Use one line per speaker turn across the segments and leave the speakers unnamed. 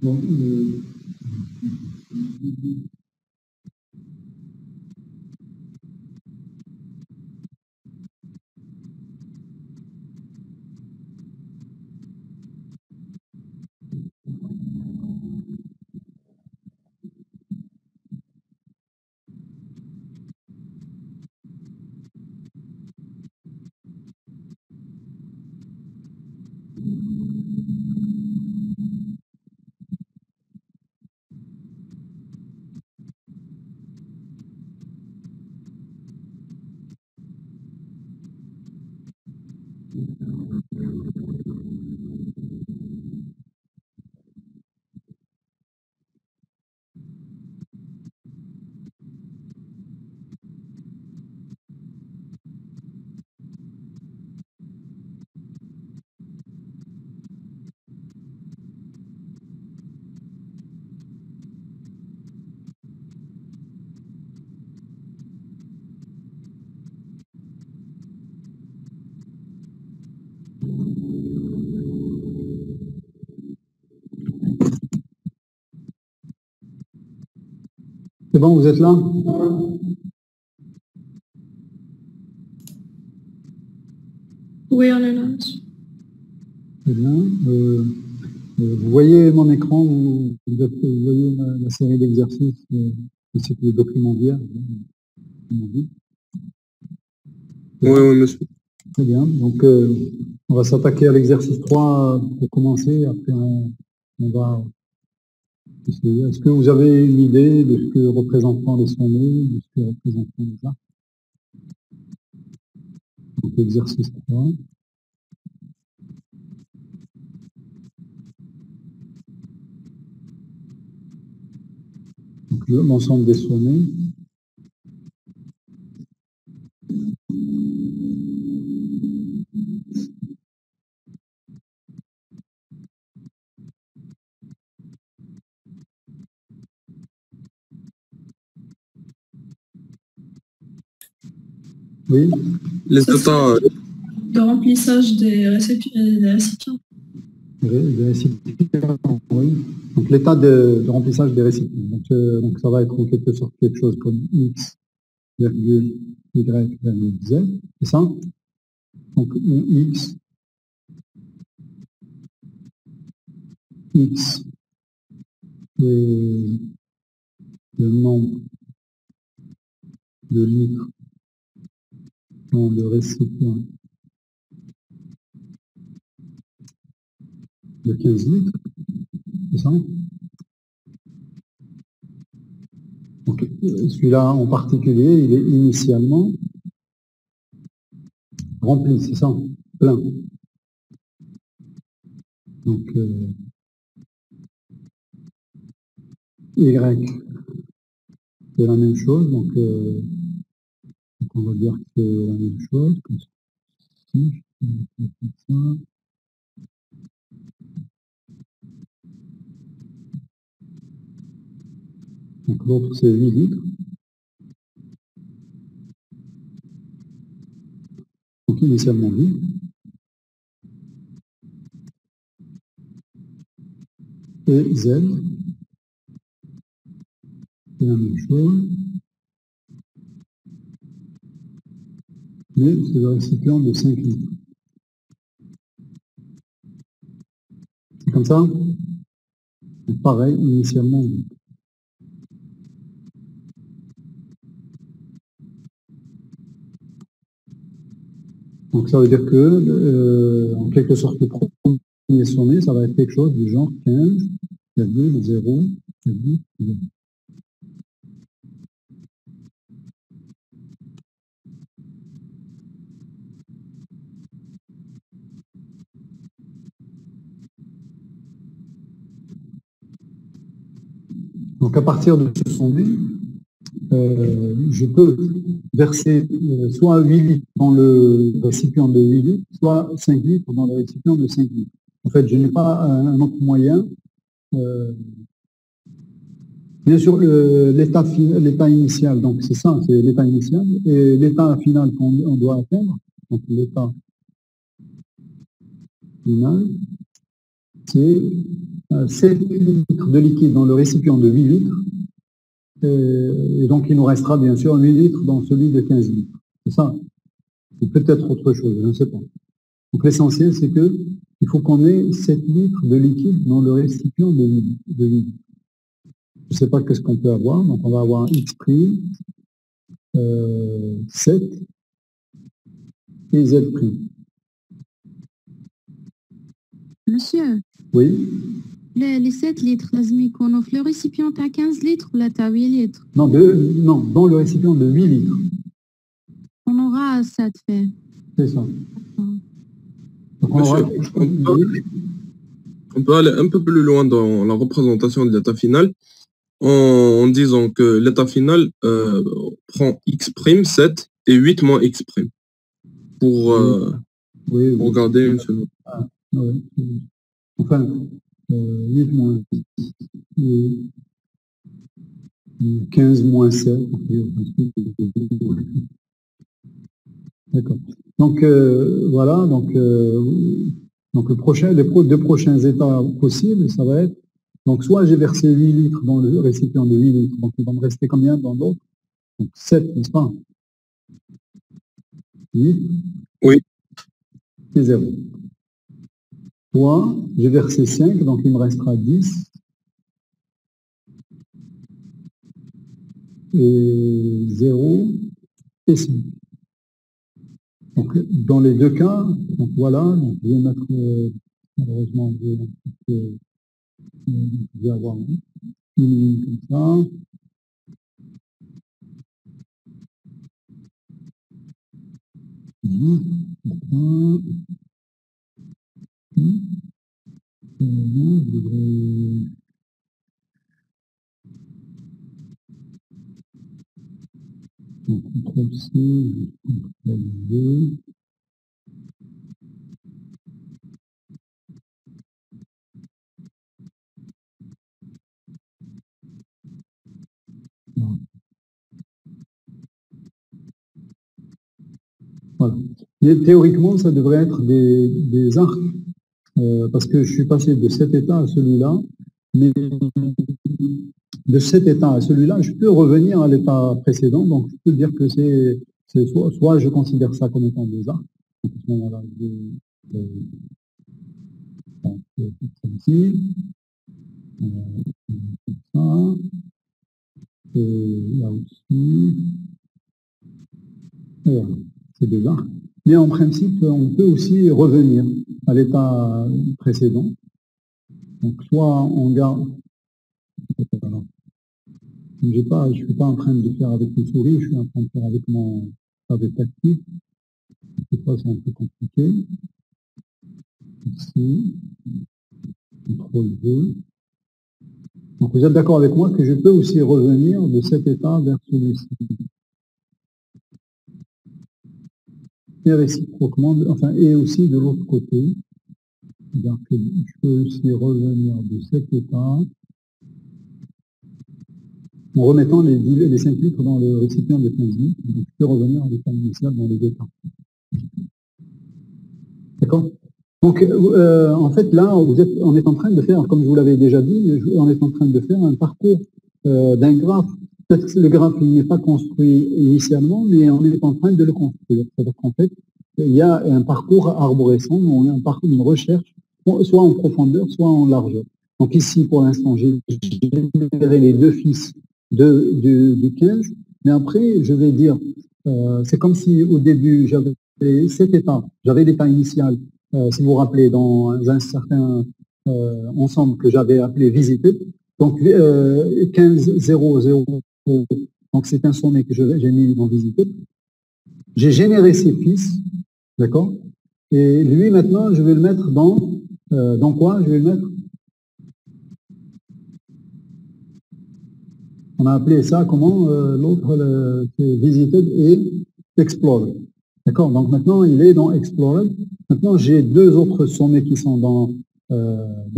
Bon, c'est bon, vous êtes là?
Oui, on est là.
Très bien. Vous voyez mon écran, vous voyez la série d'exercices, c'est les documents vierges.
Oui, oui, monsieur.
Très bien. Donc, on va s'attaquer à l'exercice 3 pour commencer. Après, on va essayer. Est-ce que vous avez une idée de ce que représentent les sommets, de ce que représentent les arcs? Donc, exercice 3. Donc, l'ensemble des sommets. Oui.
Les états
de remplissage des récipients.
Des récipients, oui. Donc l'état de remplissage des récipients. Donc ça va être en quelque sorte quelque chose comme X, virgule, Y, virgule, Z. C'est ça? Donc X, X, et le nombre de litres dans le récipient de 15 litres. C'est ça? Donc, celui-là en particulier, il est initialement rempli, c'est ça? Plein. Donc, Y, c'est la même chose. Donc, on va dire que c'est la même chose. Comme ceci, je fais ça. Donc, l'autre, c'est 8 litres. Donc, initialement vide. Et Z, c'est la même chose. Mais c'est le récipient de 5 litres. C'est comme ça? Donc, pareil, initialement vide. Donc, ça veut dire que, en quelque sorte, le premier sommet, ça va être quelque chose du genre 15,0. Donc, à partir de ce sommet, je peux verser soit 8 litres dans le récipient de 8 litres, soit 5 litres dans le récipient de 5 litres. En fait, je n'ai pas un autre moyen. Bien sûr, l'état initial, donc c'est ça, c'est l'état initial, et l'état final qu'on doit atteindre, donc l'état final, c'est 7 litres de liquide dans le récipient de 8 litres. Et donc, il nous restera bien sûr 8 litres dans celui de 15 litres. C'est ça. Ou peut-être autre chose, je ne sais pas. Donc, l'essentiel, c'est que il faut qu'on ait 7 litres de liquide dans le récipient de 8 litres. Je ne sais pas qu'est-ce qu'on peut avoir. Donc, on va avoir X', 7 et Z'.
Monsieur,
Oui.
les 7 litres, لازم يكونوا في le récipient à 15 litres ou à 8 litres?
Non, dans le récipient de 8 litres.
On aura 7 faits.
C'est ça. Donc,
on peut aller un peu plus loin dans la représentation de l'état final en disant que l'état final prend X', 7 et 8 moins X'. Pour garder une seule.
Oui. Enfin, 8 moins 15 moins 7. D'accord. Donc, voilà. Donc les deux prochains états possibles, ça va être, donc soit j'ai versé 8 litres dans le récipient de 8 litres, donc il va me rester combien dans l'autre? Donc 7, n'est-ce pas? 8.
Oui.
Et 0. Soit j'ai versé 5, donc il me restera 10. Et 0 et 5. Donc, dans les deux cas, donc voilà, donc je vais mettre, malheureusement, je vais avoir une ligne comme ça. Donc, CTRL-C, CTRL-V. Voilà. Et théoriquement, ça devrait être des arcs, parce que je suis passé de cet état à celui-là, mais de cet état à celui-là, je peux revenir à l'état précédent, donc je peux dire que c'est soit je considère ça comme étant des arcs, donc à ce moment-là, ici, ça, et là aussi, et voilà, c'est des arcs. Mais en principe, on peut aussi revenir à l'état précédent. Donc, soit on garde. Voilà. Je ne suis pas en train de faire avec les souris, je suis en train de faire avec mon pavé tactile. Des fois, c'est un peu compliqué. Ici, CTRL-V. Donc, vous êtes d'accord avec moi que je peux aussi revenir de cet état vers celui-ci. Et réciproquement, enfin, et aussi de l'autre côté. C'est-à-dire que je peux aussi revenir de cet état en remettant les 5 litres dans le récipient de 15 litres. Donc, je peux revenir à l'état initial dans les deux cas. D'accord? Donc, en fait, là, on est en train de faire, comme je vous l'avais déjà dit, on est en train de faire un parcours d'un graphe. Peut-être que le graphe n'est pas construit initialement, mais on est en train de le construire. C'est-à-dire qu'en fait, il y a un parcours arborescent, un parcours, une recherche, soit en profondeur, soit en largeur. Donc ici, pour l'instant, j'ai généré les deux fils du 15, mais après, je vais dire, c'est comme si au début, j'avais cet état, j'avais l'état initial, si vous vous rappelez, dans un certain ensemble que j'avais appelé visité. Donc 15, 0, 0, donc c'est un sommet que j'ai mis dans visiter. J'ai généré ces fils, d'accord? Et lui, maintenant, je vais le mettre dans quoi? Je vais le mettre. On a appelé ça comment? L'autre, c'est Visited et Explored. D'accord? Donc maintenant, il est dans Explored. Maintenant, j'ai deux autres sommets qui sont dans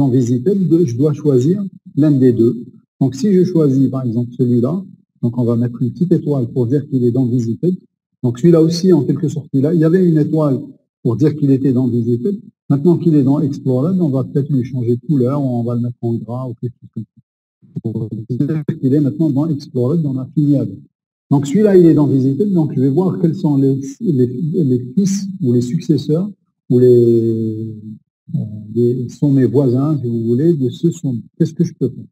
Visited. Je dois choisir l'un des deux. Donc si je choisis, par exemple, celui-là, donc on va mettre une petite étoile pour dire qu'il est dans Visited. Donc celui-là aussi, en quelque sorte, il y avait une étoile pour dire qu'il était dans Visited. Maintenant qu'il est dans Explored, on va peut-être lui changer de couleur, ou on va le mettre en gras ou quelque chose comme ça. Pour dire qu'il est maintenant dans Explored, on a fini avec. Donc celui-là, il est dans Visited, donc je vais voir quels sont les fils ou les successeurs ou sont mes voisins, si vous voulez, de ce son. Qu'est-ce que je peux faire?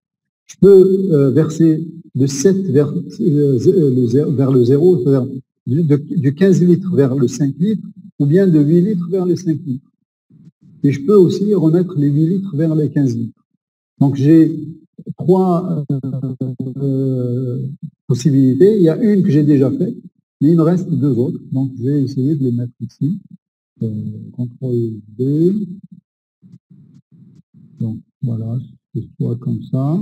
Je peux verser de 7 vers le 0, c'est-à-dire du 15 litres vers le 5 litres, ou bien de 8 litres vers les 5 litres. Et je peux aussi remettre les 8 litres vers les 15 litres. Donc j'ai 3 possibilités. Il y a une que j'ai déjà faite, mais il me reste 2 autres. Donc je vais essayer de les mettre ici. CTRL B. Donc voilà, c'est soit comme ça.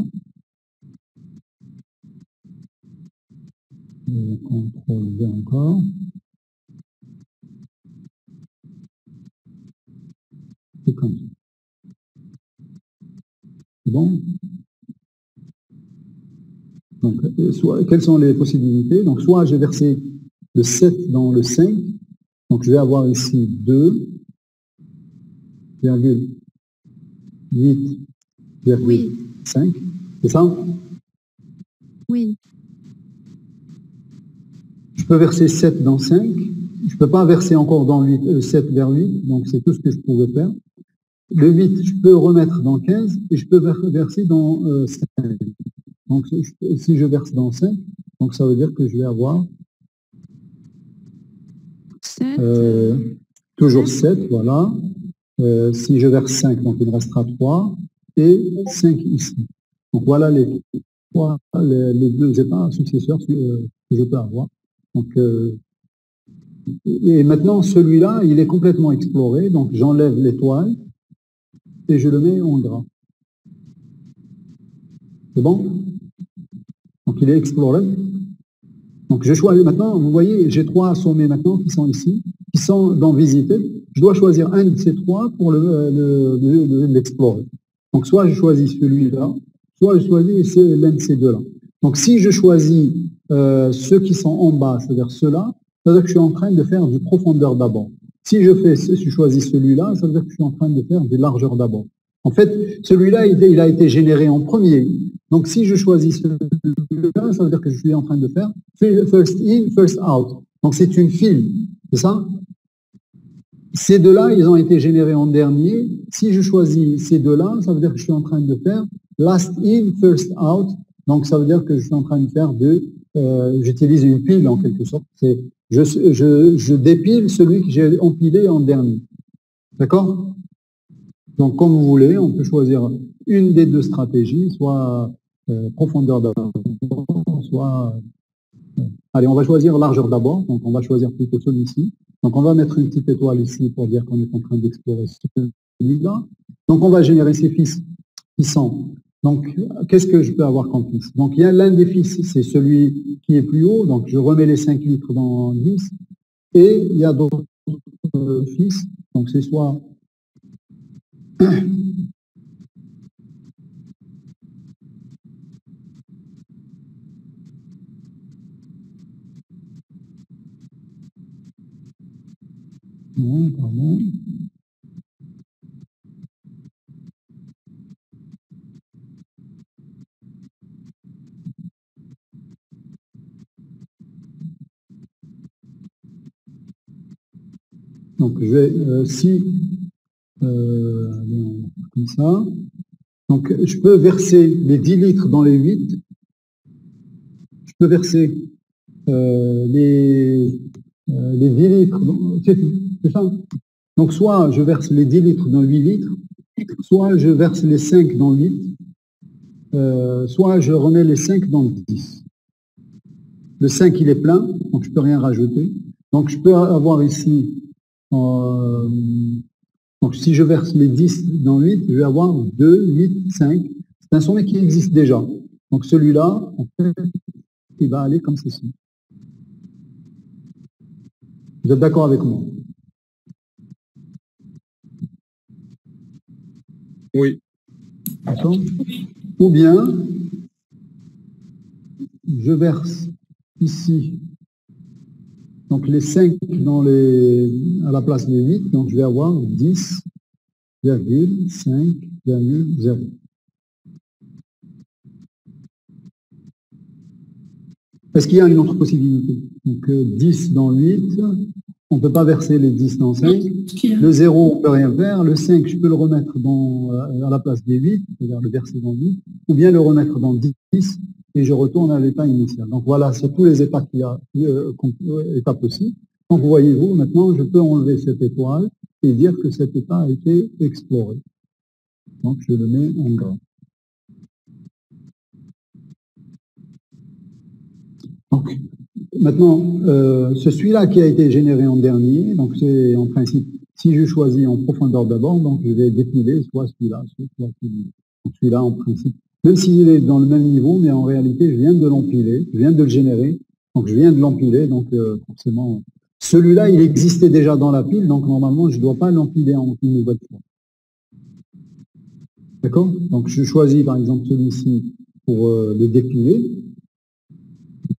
CTRL V encore. C'est comme ça. C'est bon? Donc, quelles sont les possibilités? Donc, soit j'ai versé le 7 dans le 5. Donc, je vais avoir ici 2,8,5.
Oui.
C'est ça?
Oui.
Je peux verser 7 dans 5. Je ne peux pas verser encore dans 7 vers 8. Donc, c'est tout ce que je pouvais faire. Le 8, je peux remettre dans 15 et je peux verser dans 5. Donc, si je verse dans 5, donc ça veut dire que je vais avoir
7.
Toujours 7, voilà. Si je verse 5, donc il me restera 3 et 5 ici. Donc voilà les deux états successeurs que je peux avoir. Donc, et maintenant, celui-là, il est complètement exploré. Donc j'enlève l'étoile et je le mets en gras. C'est bon? Donc il est exploré. Donc je choisis maintenant, vous voyez, j'ai 3 sommets maintenant qui sont ici, qui sont dans Visited. Je dois choisir un de ces 3 pour l'explorer. Donc soit je choisis celui-là, soit je choisis l'un de ces deux-là. Donc si je choisis ceux qui sont en bas, c'est-à-dire ceux-là, ça veut dire que je suis en train de faire du profondeur d'abord. Si je choisis celui-là, ça veut dire que je suis en train de faire des largeurs d'abord. En fait, celui-là, il a été généré en premier. Donc, si je choisis celui-là, ça veut dire que je suis en train de faire first in, first out. Donc, c'est une file, c'est ça? Ces deux-là, ils ont été générés en dernier. Si je choisis ces deux-là, ça veut dire que je suis en train de faire last in, first out. Donc, ça veut dire que je suis en train de faire j'utilise une pile en quelque sorte. Je dépile celui que j'ai empilé en dernier. D'accord? Donc, comme vous voulez, on peut choisir une des deux stratégies, soit profondeur d'abord, soit... Allez, on va choisir largeur d'abord, donc on va choisir plutôt celui-ci. Donc, on va mettre une petite étoile ici pour dire qu'on est en train d'explorer celui-là. Donc, on va générer ces fils qui sont... Donc, qu'est-ce que je peux avoir comme fils? Donc, il y a l'un des fils, c'est celui qui est plus haut, donc je remets les 5 litres dans 10, et il y a d'autres fils, donc c'est soit... Non, pardon. Donc, je vais, comme ça. Donc, je peux verser les 10 litres dans les 8. Je peux verser les 10 litres. C'est ça. Donc, soit je verse les 10 litres dans 8 litres, soit je verse les 5 dans 8, soit je remets les 5 dans 10. Le 5, il est plein, donc je ne peux rien rajouter. Donc, je peux avoir ici... donc, si je verse les 10 dans 8, je vais avoir 2, 8, 5. C'est un sommet qui existe déjà. Donc, celui-là, en fait, il va aller comme ceci. Vous êtes d'accord avec moi?
Oui.
Ou bien, je verse ici Donc les 5 à la place des 8, donc je vais avoir 10,5,0. Est-ce qu'il y a une autre possibilité? Donc 10 dans 8, on ne peut pas verser les 10 dans 5. Le 0, on ne peut rien faire. Le 5, je peux le remettre à la place des 8, c'est-à-dire le verser dans 8, ou bien le remettre dans 10, et je retourne à l'état initial. Donc voilà, c'est tous les états qu'il y a, états possibles. Donc voyez-vous, maintenant, je peux enlever cette étoile et dire que cet état a été exploré. Donc je le mets en gras. Donc, maintenant, c'est celui-là qui a été généré en dernier. Donc, c'est en principe, si je choisis en profondeur d'abord, donc je vais dépiler soit celui-là, soit celui-là. Donc, celui-là, en principe, même s'il est dans le même niveau, mais en réalité, je viens de l'empiler, je viens de le générer. Donc, je viens de l'empiler. Donc, forcément, celui-là, il existait déjà dans la pile. Donc, normalement, je ne dois pas l'empiler en une nouvelle fois. D'accord? Donc, je choisis, par exemple, celui-ci pour le dépiler.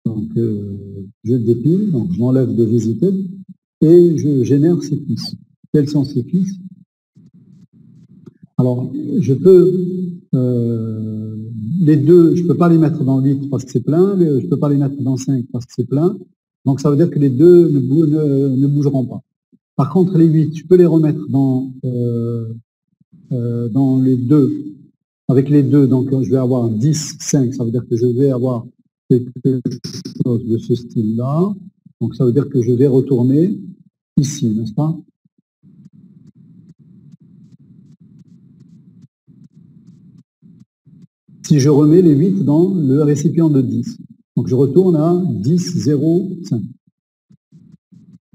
Donc, je dépile, donc je m'enlève de visiter et je génère ces fils. Quels sont ces fils? Alors, je peux, les deux, je ne peux pas les mettre dans 8 parce que c'est plein, je ne peux pas les mettre dans 5 parce que c'est plein. Donc, ça veut dire que les deux ne bougeront pas. Par contre, les 8, je peux les remettre dans les deux. Avec les deux, donc je vais avoir 10, 5, ça veut dire que je vais avoir quelque chose de ce style-là. Donc, ça veut dire que je vais retourner ici, n'est-ce pas? Si je remets les 8 dans le récipient de 10. Donc, je retourne à 10, 0, 5.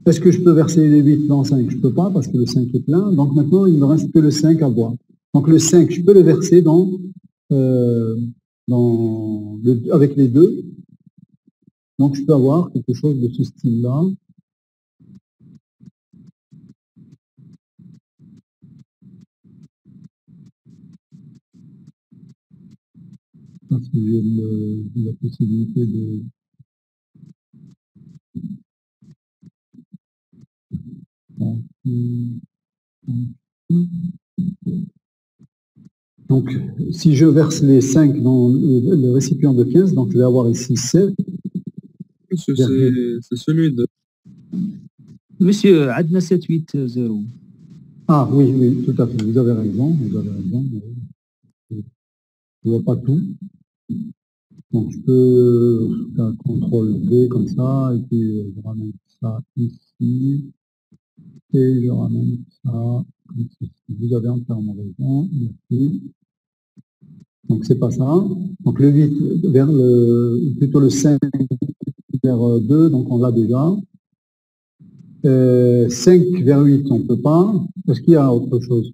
Est-ce que je peux verser les 8 dans 5? Je ne peux pas parce que le 5 est plein. Donc, maintenant, il ne me reste que le 5 à voir. Donc, le 5, je peux le verser avec les deux. Donc, je peux avoir quelque chose de ce style-là. Parce que j'ai la possibilité de... Donc, si je verse les 5 dans le récipient de 15, donc je vais avoir ici 7.
C'est celui de...
Monsieur, عندنا 7, 8, 0.
Ah oui, oui, tout à fait, vous avez raison, Je ne vois pas tout. Donc, je peux faire un CTRL V comme ça, et puis je ramène ça ici, et je ramène ça comme ceci. Vous avez entièrement raison, merci. Donc, c'est pas ça. Donc, le 8 plutôt le 5 vers 2, donc on l'a déjà. 5 vers 8, on ne peut pas. Est-ce qu'il y a autre chose?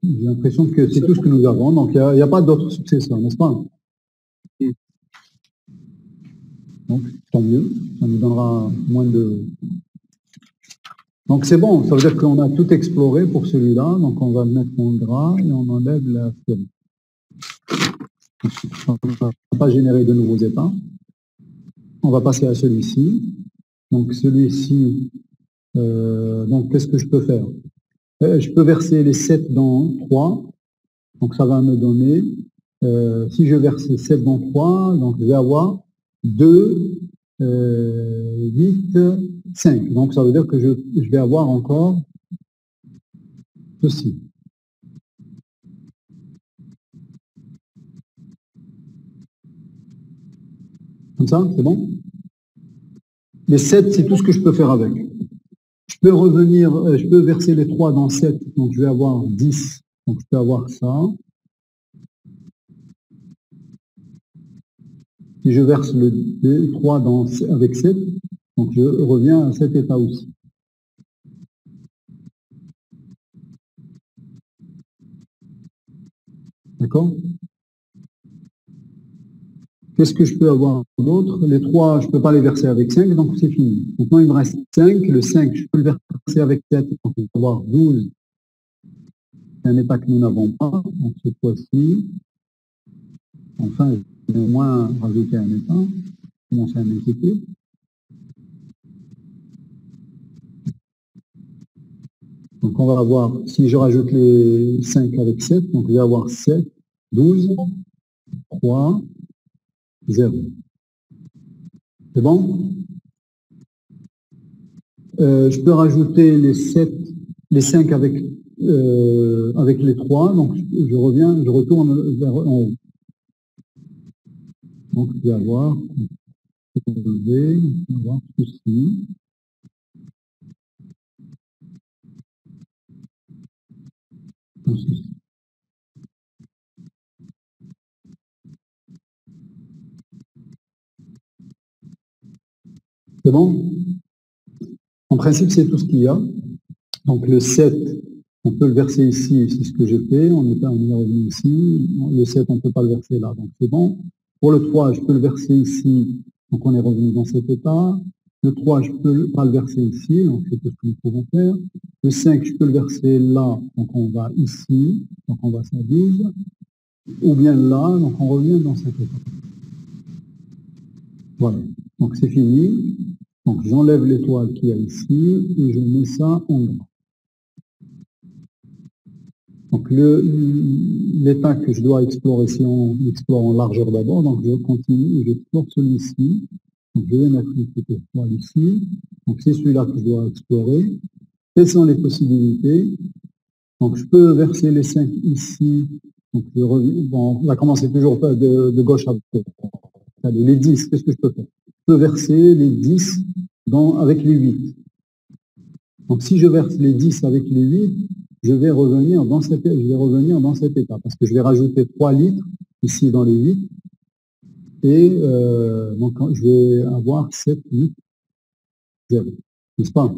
J'ai l'impression que c'est tout ce que nous avons, donc il n'y a pas d'autres successeurs, n'est-ce pas? Donc, tant mieux, ça nous donnera moins de... Donc c'est bon, ça veut dire qu'on a tout exploré pour celui-là, donc on va le mettre en gras et on enlève la firme. On ne va pas générer de nouveaux états. On va passer à celui-ci. Donc celui-ci, donc qu'est-ce que je peux faire? Je peux verser les 7 dans 3, donc ça va me donner, si je verse 7 dans 3, donc je vais avoir 2, 8, 5. Donc ça veut dire que je vais avoir encore ceci. Comme ça, c'est bon? Les 7, c'est tout ce que je peux faire avec. Je peux revenir, je peux verser les 3 dans 7, donc je vais avoir 10, donc je peux avoir ça. Si je verse le 3 avec 7, donc je reviens à cet état aussi. D'accord? Qu'est-ce que je peux avoir d'autre? Les 3, je ne peux pas les verser avec 5, donc c'est fini. Maintenant, il me reste 5. Le 5, je peux le verser avec 7, donc je vais avoir 12. C'est un état que nous n'avons pas, donc cette fois-ci. Enfin, je vais au moins rajouter un état. commencer à m'inquiéter. Donc, on va avoir, si je rajoute les 5 avec 7, donc je vais avoir 7, 12, 3, 0. C'est bon? Je peux rajouter les 7, les 5 avec les 3, donc je retourne vers en haut. Donc, je vais avoir ceci. C'est bon? En principe, c'est tout ce qu'il y a. Donc, le 7, on peut le verser ici, c'est ce que j'ai fait. On est revenu ici. Le 7, on ne peut pas le verser là, donc c'est bon. Pour le 3, je peux le verser ici. Donc, on est revenu dans cet état. Le 3, je ne peux pas le verser ici. Donc, c'est tout ce que nous pouvons faire. Le 5, je peux le verser là. Donc, on va ici. Donc, on va à 12. Ou bien là. Donc, on revient dans cet état. Voilà. Donc, c'est fini. Donc, j'enlève l'étoile qu'il y a ici et je mets ça en gras. Donc, l'état que je dois explorer, si on explore en largeur d'abord, donc je continue et j'explore celui-ci. Donc, je vais mettre une petite étoile ici. Donc, c'est celui-là que je dois explorer. Quelles sont les possibilités? Donc, je peux verser les 5 ici. Donc, je reviens. Bon, on va commencer toujours de gauche à droite. Allez, les 10, qu'est-ce que je peux faire? Je peux verser les 10 avec les 8. Donc, si je verse les 10 avec les 8, je vais revenir dans cet état, parce que je vais rajouter 3 litres ici dans les 8, et donc je vais avoir 7, 8, 0. N'est-ce pas?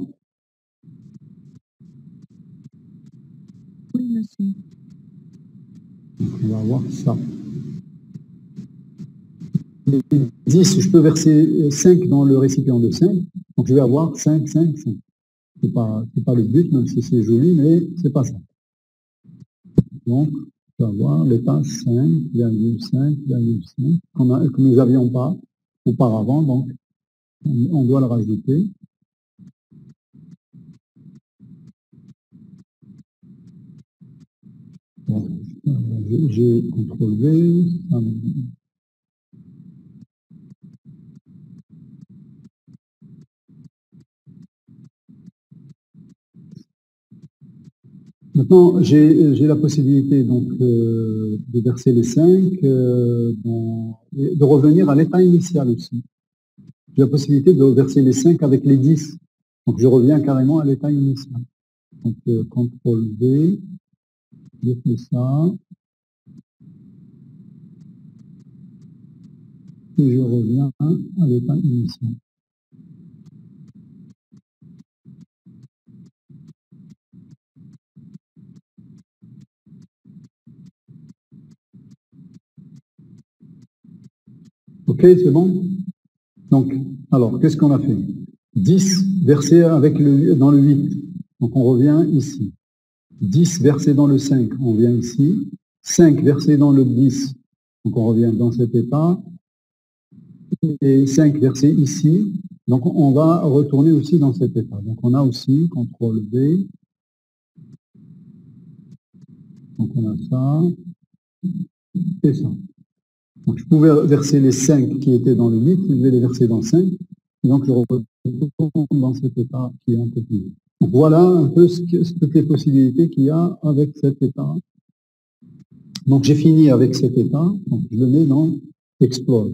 Oui, monsieur.
Donc, on va avoir ça. Les 10, je peux verser 5 dans le récipient de 5, donc je vais avoir 5, 5, 5. C'est pas le but, même si c'est joli, mais c'est pas ça. Donc, on va avoir l'état 5,5,5 que nous n'avions pas auparavant, donc on doit le rajouter. Bon, j'ai CTRL V. Maintenant, j'ai la possibilité donc de verser les 5, de revenir à l'état initial aussi. J'ai la possibilité de verser les 5 avec les 10. Donc, je reviens carrément à l'état initial. Donc, CTRL V, je fais ça. Et je reviens à l'état initial. OK, c'est bon? Donc, alors, qu'est-ce qu'on a fait? 10 versé dans le 8. Donc, on revient ici. 10 versé dans le 5, on vient ici. 5 versé dans le 10, donc on revient dans cet état. Et 5 versé ici, donc on va retourner aussi dans cet état. Donc, on a aussi CTRL V. Donc, on a ça et ça. Donc, je pouvais verser les 5 qui étaient dans le 8, je vais les verser dans 5. Donc, je retourne dans cet état qui est un peu plus haut. Donc, voilà un peu toutes les possibilités qu'il y a avec cet état. Donc, j'ai fini avec cet état. Donc, je le mets dans Explore.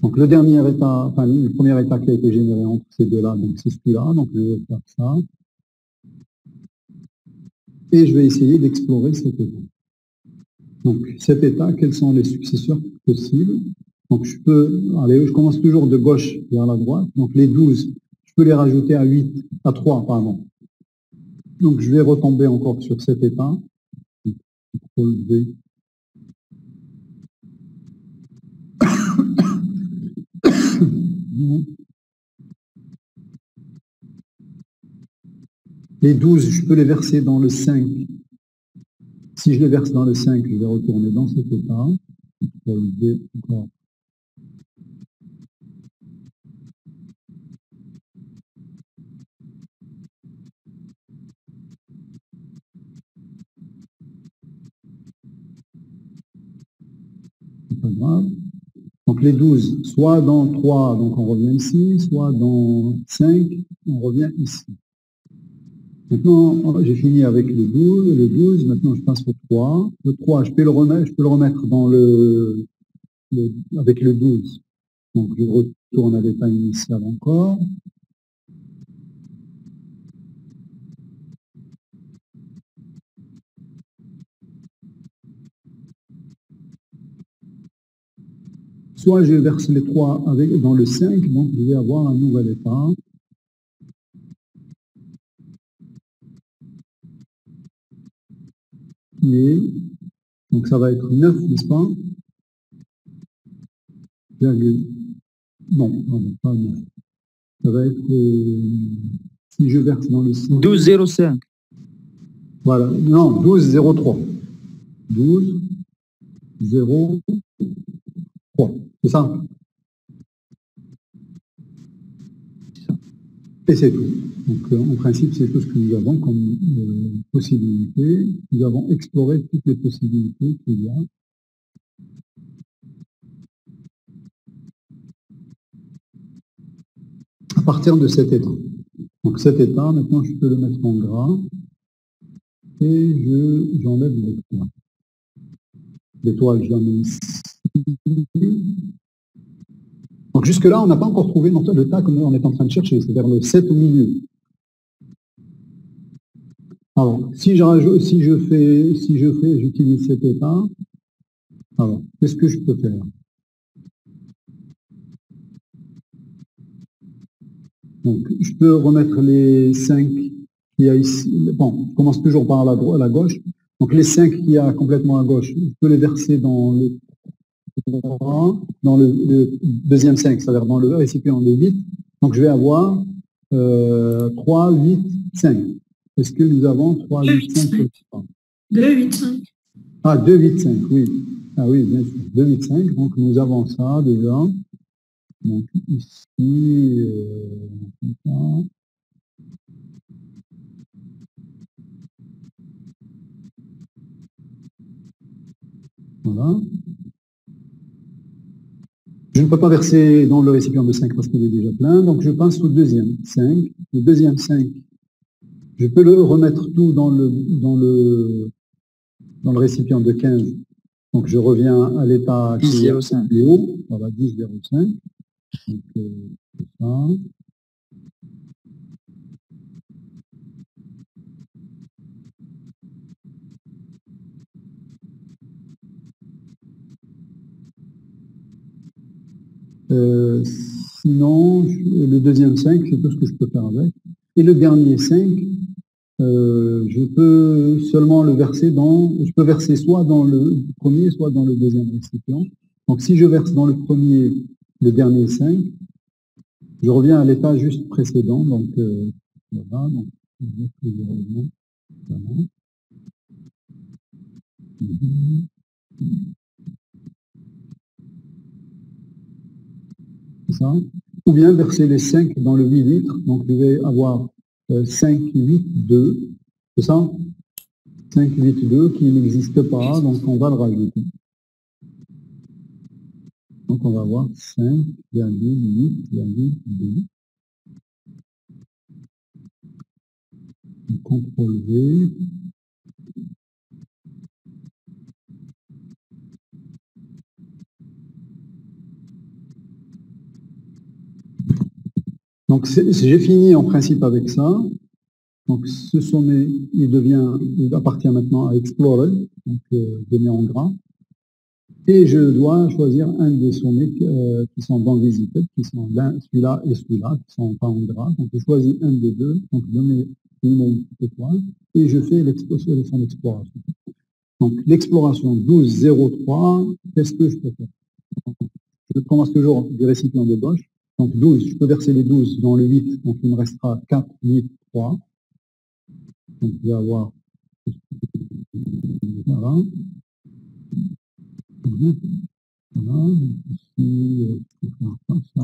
Donc, le dernier état, enfin, le premier état qui a été généré entre ces deux-là, donc c'est celui-là. Donc, je vais faire ça. Et je vais essayer d'explorer cet état. Donc, cet état, quels sont les successeurs possibles? Donc, je commence toujours de gauche vers la droite. Donc, les 12, je peux les rajouter à 3, pardon. Donc, je vais retomber encore sur cet état. Les 12, je peux les verser dans le 5. Si je les verse dans le 5, je vais retourner dans cet état. CTRL V encore. C'est pas grave. Donc les 12, soit dans 3, donc on revient ici, soit dans 5, on revient ici. Maintenant, j'ai fini avec le 12, maintenant je passe au 3. Le 3, je peux le remettre dans avec le 12. Donc je retourne à l'état initial encore. Soit je verse les 3 dans le 5, donc je vais avoir un nouvel état. Donc ça va être 9, n'est-ce pas? Non, pas 9. Ça va être, si je verse dans le 5.
12,05.
Voilà, non, 12,03. 12,03. C'est ça? Et c'est tout. Donc, en principe, c'est tout ce que nous avons comme possibilité. Nous avons exploré toutes les possibilités qu'il y a. À partir de cet état. Donc, cet état, maintenant, je peux le mettre en gras. Et j'enlève l'étoile. L'étoile, je la mets ici. Donc, jusque-là, on n'a pas encore trouvé le tas qu'on est en train de chercher, c'est-à-dire le 7 au milieu. Alors, j'utilise cet état. Alors, qu'est-ce que je peux faire? Donc, je peux remettre les 5 qu'il y a ici. Bon, je commence toujours par la gauche. Donc, les 5 qu'il y a complètement à gauche, je peux les verser dans le deuxième 5, c'est-à-dire dans le récipient de 8. Donc, je vais avoir 3, 8, 5. Est-ce que nous avons 3, 8, 5?
2, 8, 5.
Ah, 2, 8, 5, oui. Ah oui, bien sûr. 2, 8, 5. Donc, nous avons ça déjà. Donc, ici, comme ça. Voilà. Je ne peux pas verser dans le récipient de 5 parce qu'il est déjà plein, donc je passe au deuxième 5. Le deuxième 5, je peux le remettre tout dans le récipient de 15. Donc je reviens à l'état
10,05.
plus haut, voilà, 10,05. Donc c'est ça. Sinon, le deuxième 5, c'est tout ce que je peux faire avec. Et le dernier 5, je peux seulement le verser je peux verser soit dans le premier, soit dans le deuxième récipient. Donc si je verse dans le premier, le dernier 5, je reviens à l'état juste précédent. Donc voilà, donc je reviens. Voilà. Ça. Ou bien verser les 5 dans le 8 litres. Donc je vais avoir 5, 8, 2. C'est ça? 5, 8, 2 qui n'existe pas, donc on va le rajouter. Donc on va avoir 5,8,2. CTRL V. Donc j'ai fini en principe avec ça. Donc ce sommet, il appartient maintenant à Explorer. Donc je mets en gras. Et je dois choisir un des sommets qui sont dans Visited, qui sont celui-là et celui-là, qui sont pas en gras. Donc je choisis un des deux, donc je mets une petite étoile et je fais son exploration. Donc l'exploration 12,03, qu'est-ce que je peux faire? Je commence toujours du récipient de gauche. Donc 12, je peux verser les 12 dans le 8, donc il me restera 4, 8, 3. Donc je vais avoir... Voilà. Voilà, ici, je peux faire ça.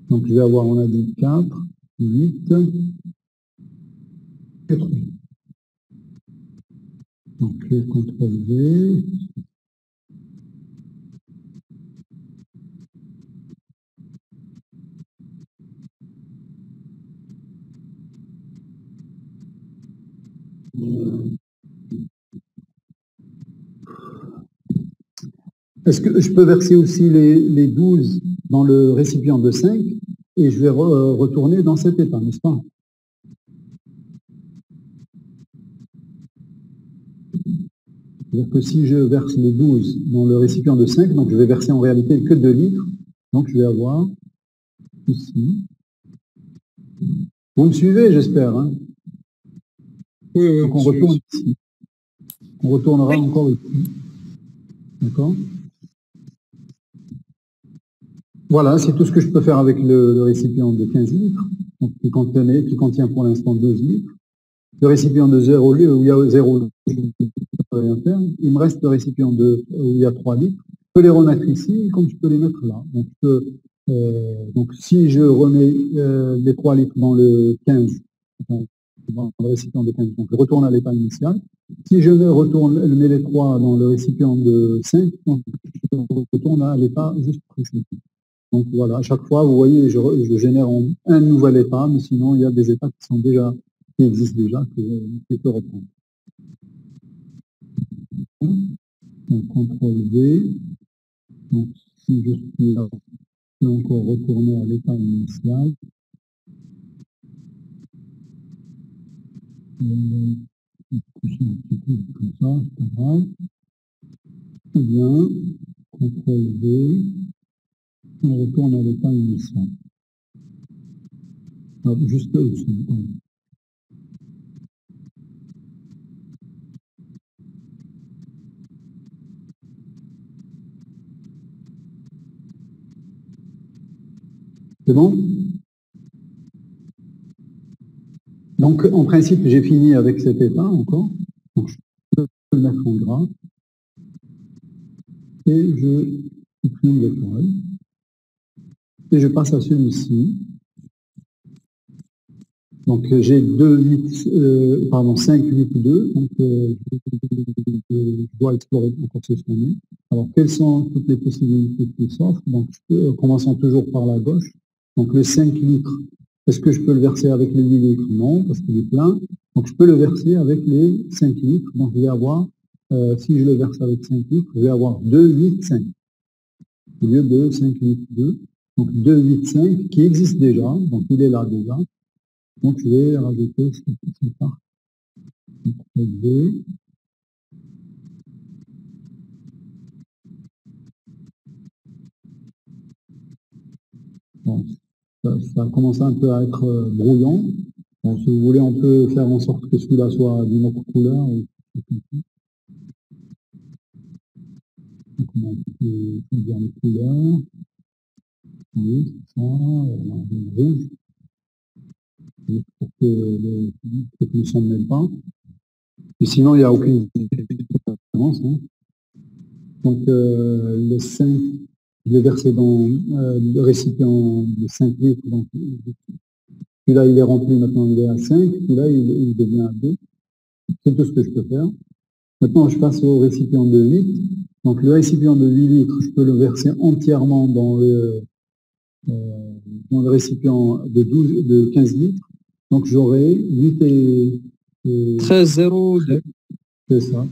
Donc, je vais avoir, on a dit 4, 8, et 3. Donc, je vais CTRL-V. Est-ce que je peux verser aussi les 12 dans le récipient de 5 et je vais retourner dans cet état, n'est-ce pas? C'est-à-dire que si je verse les 12 dans le récipient de 5, donc je vais verser en réalité que 2 litres. Donc je vais avoir ici. Vous me suivez, j'espère, hein?
Oui,
donc on retourne ici. On retournera encore ici. D'accord? Voilà, c'est tout ce que je peux faire avec le récipient de 15 litres, donc qui contient pour l'instant 12 litres. Le récipient de 0 litres, où il y a 0 litres, je ne peux rien faire. Il me reste le récipient où il y a 3 litres. Je peux les remettre ici, comme je peux les mettre là. Donc si je remets les 3 litres dans le 15, dans le récipient de 15, donc je retourne à l'état initial. Si je mets les 3 dans le récipient de 5, donc je retourne à l'état juste précédent. Donc voilà, à chaque fois, vous voyez, je génère un nouvel état, mais sinon, il y a des états qui existent déjà, que je peux reprendre. Donc, CTRL-V. Donc, si je suis là, je peux encore retourner à l'état initial. Coucher un petit peu comme ça, c'est pas grave. Très bien. CTRL-V. On retourne à l'état initial. Juste aussi. C'est bon? Donc, en principe, j'ai fini avec cet état encore. Donc, je peux le mettre en gras. Et je supprime l'étoile. Et je passe à celui-ci. Donc, j'ai 5, 8, 2. Donc, je dois explorer encore ce chemin. Alors, quelles sont toutes les possibilités qui s'offrent? Donc, commençons toujours par la gauche. Donc, le 5 litres, est-ce que je peux le verser avec les 8 litres? Non, parce qu'il est plein. Donc, je peux le verser avec les 5 litres. Donc, je vais avoir, si je le verse avec 5 litres, je vais avoir 2, 8, 5. Au lieu de 5, 8, 2. Donc, 2, 8, 5, qui existe déjà. Donc, il est là déjà. Donc, je vais rajouter cette part. Bon, ça commence un peu à être brouillon. Bon, si vous voulez, on peut faire en sorte que celui-là soit d'une autre couleur. Comment on peut choisir les couleurs? Oui, c'est ça, rouge. Juste pour que le son ne mêle pas. Et sinon, il n'y a aucune différence. Hein. Donc, le 5, je vais verser dans le récipient de 5 litres. Donc, celui-là, il est rempli, maintenant il est à 5. Celui-là, il devient à 2. C'est tout ce que je peux faire. Maintenant, je passe au récipient de 8. Donc, le récipient de 8 litres, je peux le verser entièrement dans le récipient de 15 litres. Donc, j'aurai 8 et
13,02.
C'est ça,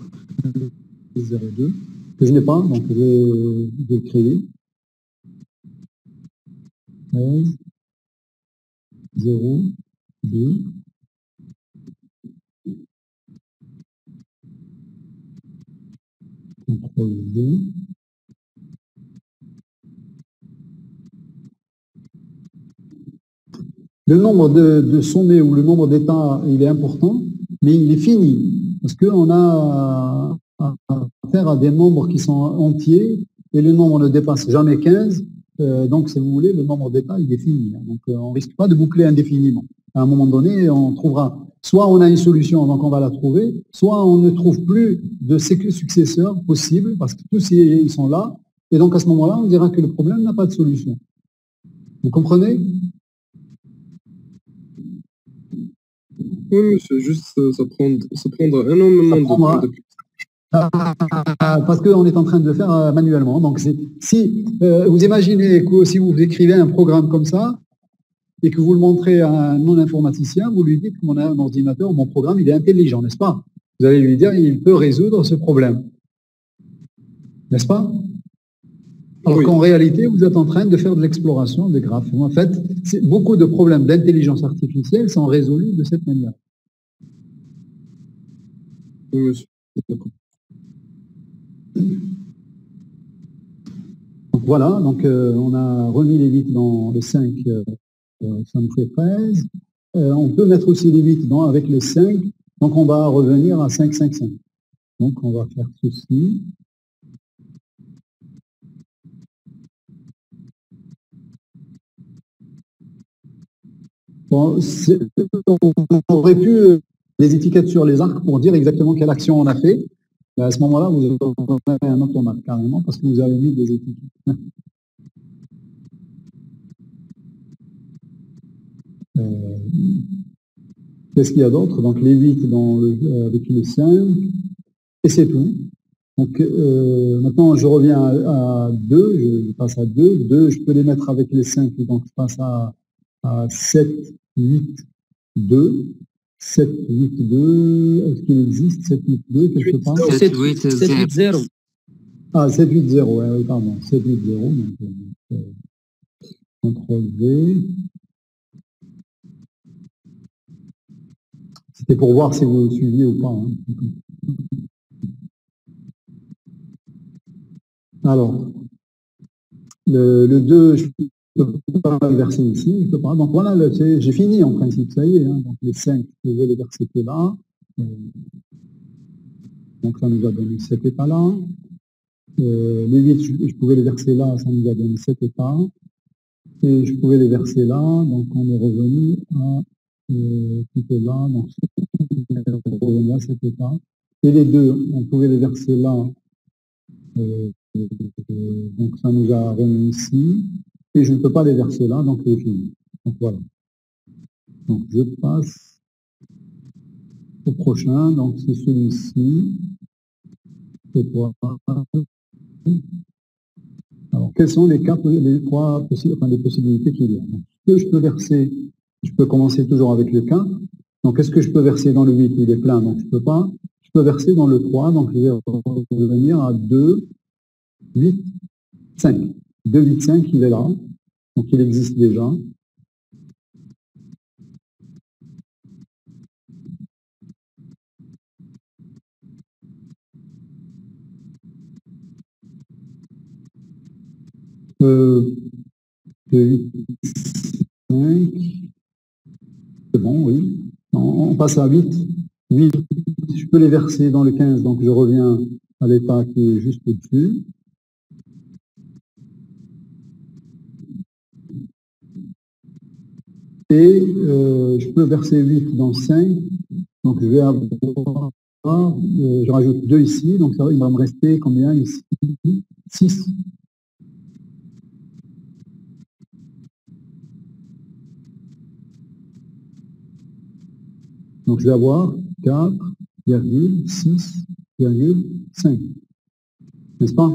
0,2, que je n'ai pas, donc je vais le créer. 13, 0, 2. CTRL-V. Le nombre de sommets ou le nombre d'états, il est important, mais il est fini. Parce qu'on a affaire à des nombres qui sont entiers et le nombre ne dépasse jamais 15. Donc, si vous voulez, le nombre d'états, il est fini. Donc, on ne risque pas de boucler indéfiniment. À un moment donné, on trouvera soit on a une solution, donc on va la trouver, soit on ne trouve plus de successeurs possibles, parce que tous ils sont là, et donc à ce moment-là, on dira que le problème n'a pas de solution. Vous comprenez?
Oui, monsieur, juste ça prendra énormément de
Parce qu'on est en train de le faire manuellement. Donc, si vous imaginez que si vous écrivez un programme comme ça et que vous le montrez à un non-informaticien, vous lui dites que mon ordinateur, mon programme, il est intelligent, n'est-ce pas? Vous allez lui dire il peut résoudre ce problème. N'est-ce pas? Alors qu'en réalité, vous êtes en train de faire de l'exploration des graphes. En fait, beaucoup de problèmes d'intelligence artificielle sont résolus de cette manière.
Oui, monsieur. D'accord.
Donc voilà, donc on a remis les 8 dans les 5, ça nous fait 13. On peut mettre aussi les 8 avec les 5, donc on va revenir à 5, 5, 5. Donc on va faire ceci. Bon, on aurait pu les étiquettes sur les arcs pour dire exactement quelle action on a fait. À ce moment-là, vous aurez un automate carrément parce que vous avez mis des étiquettes. Qu'est-ce qu'il y a d'autre? Donc les 8 avec les 5, et c'est tout. Donc maintenant, je reviens à 2, je passe à 2. 2, je peux les mettre avec les 5, donc je passe à 7, 8, 2. 7, 8, 2, est-ce qu'il existe 7, 8, 2 quelque part?
7, 8, 0.
Ah, 7, 8, 0, oui, pardon, 7, 8, 0, donc CTRL V. C'était pour voir si vous suiviez ou pas. Hein. Alors, le 2, je ne peux pas le verser ici, je peux pas. Donc voilà, j'ai fini en principe, ça y est. Hein. Donc les 5, je vais les verser que là. Donc ça nous a donné cet état-là. Les 8, je pouvais les verser là, ça nous a donné cet état. Et je pouvais les verser là, donc on est revenu à plutôt là, donc on est revenu à cet état. Et les 2, on pouvait les verser là. Donc ça nous a remis ici, et je ne peux pas les verser là, donc c'est fini. Donc voilà. Donc je passe au prochain, donc c'est celui-ci. Et toi. Alors quelles sont les trois possibilités qu'il y a? Donc, ce que je peux verser, je peux commencer toujours avec le 15. Donc est-ce que je peux verser dans le 8? Il est plein, donc je ne peux pas. Je peux verser dans le 3, donc je vais revenir à 2, 8, 5. 2, 8, 5, il est là. Donc il existe déjà. De 8, 5. C'est bon, oui. On passe à 8. 8, je peux les verser dans le 15, donc je reviens à l'état qui est juste au-dessus. Et je peux verser 8 dans 5, donc je vais avoir, je rajoute 2 ici, donc ça, il va me rester combien ici? 6. Donc je vais avoir 4,6,5, n'est-ce pas?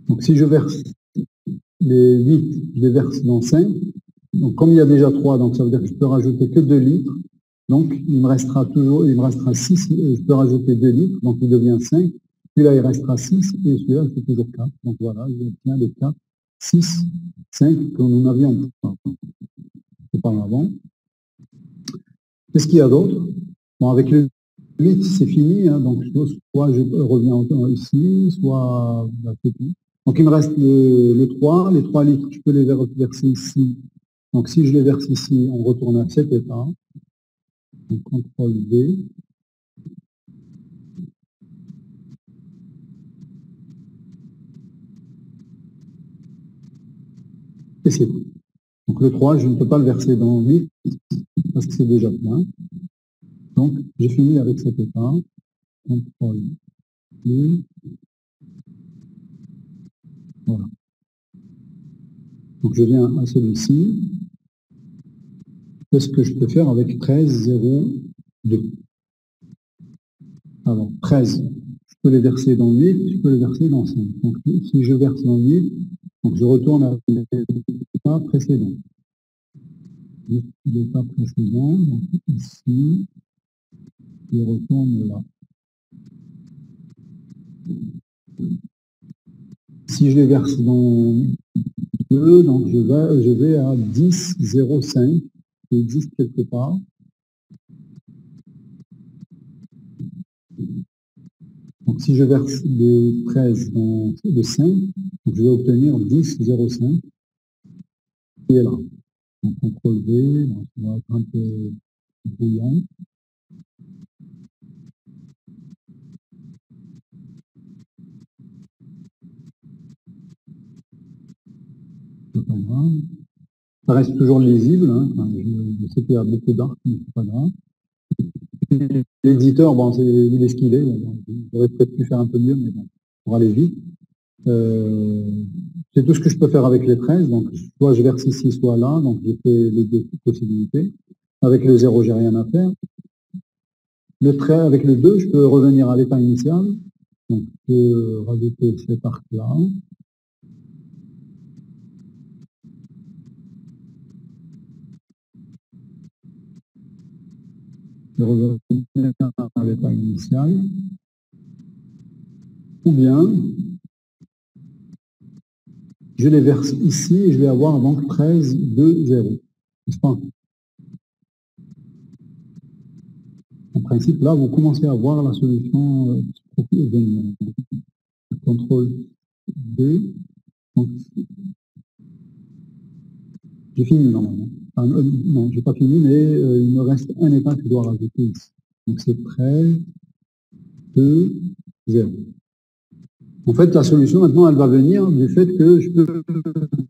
Donc si je verse les 8, je les verse dans 5. Donc comme il y a déjà 3, donc ça veut dire que je peux rajouter que 2 litres. Donc il me restera 6, et je peux rajouter 2 litres, donc il devient 5. Celui-là, il restera 6, et celui-là, c'est toujours 4. Donc voilà, j'obtiens les 4, 6, 5 que nous n'avions pas auparavant. Qu'est-ce qu'il y a d'autre? Bon, avec le 8, c'est fini, hein, donc soit je reviens ici, soit c'est tout. Donc il me reste le 3, les 3 litres, je peux les verser ici. Donc si je les verse ici, on retourne à cet état. Donc CTRL V. et c'est tout. Donc le 3, je ne peux pas le verser dans 8 parce que c'est déjà plein. Donc j'ai fini avec cet état. Contrôle plus. Voilà. Donc je viens à celui-ci. Qu'est-ce que je peux faire avec 13, 0, 2? Alors 13, je peux les verser dans 8, je peux les verser dans 5. Donc si je verse dans 8, donc je retourne à l'état précédent. L'état précédent, donc ici, je retourne là. Si je les verse dans 2, donc je vais à 10, 0, 5, qui existe quelque part. Donc si je verse le 13 dans le 5, je vais obtenir 10, 0, 5, qui est là. Donc CTRL V, donc ça va être un peu brouillant. C'est pas grave. Ça reste toujours lisible, hein. Enfin, je sais qu'il y a beaucoup d'arcs, mais c'est pas grave. L'éditeur, bon, il est ce qu'il est. J'aurais peut-être pu faire un peu mieux, mais bon, on va aller vite. C'est tout ce que je peux faire avec les 13. Donc, soit je verse ici, soit là. Donc, j'ai fait les deux possibilités. Avec le 0, j'ai rien à faire. Le 13, avec le 2, je peux revenir à l'état initial. Donc, je peux rajouter cet arc-là. Je reviens à l'état initial. Ou bien, je les verse ici et je vais avoir donc 13, 2, 0. N'est-ce pas? En principe, là, vous commencez à voir la solution contrôle D. Donc, j'ai fini normalement. Enfin, non, j'ai pas fini, mais il me reste un état que je dois rajouter ici. Donc, c'est 13, 2, 0. En fait, la solution, maintenant, elle va venir du fait que je peux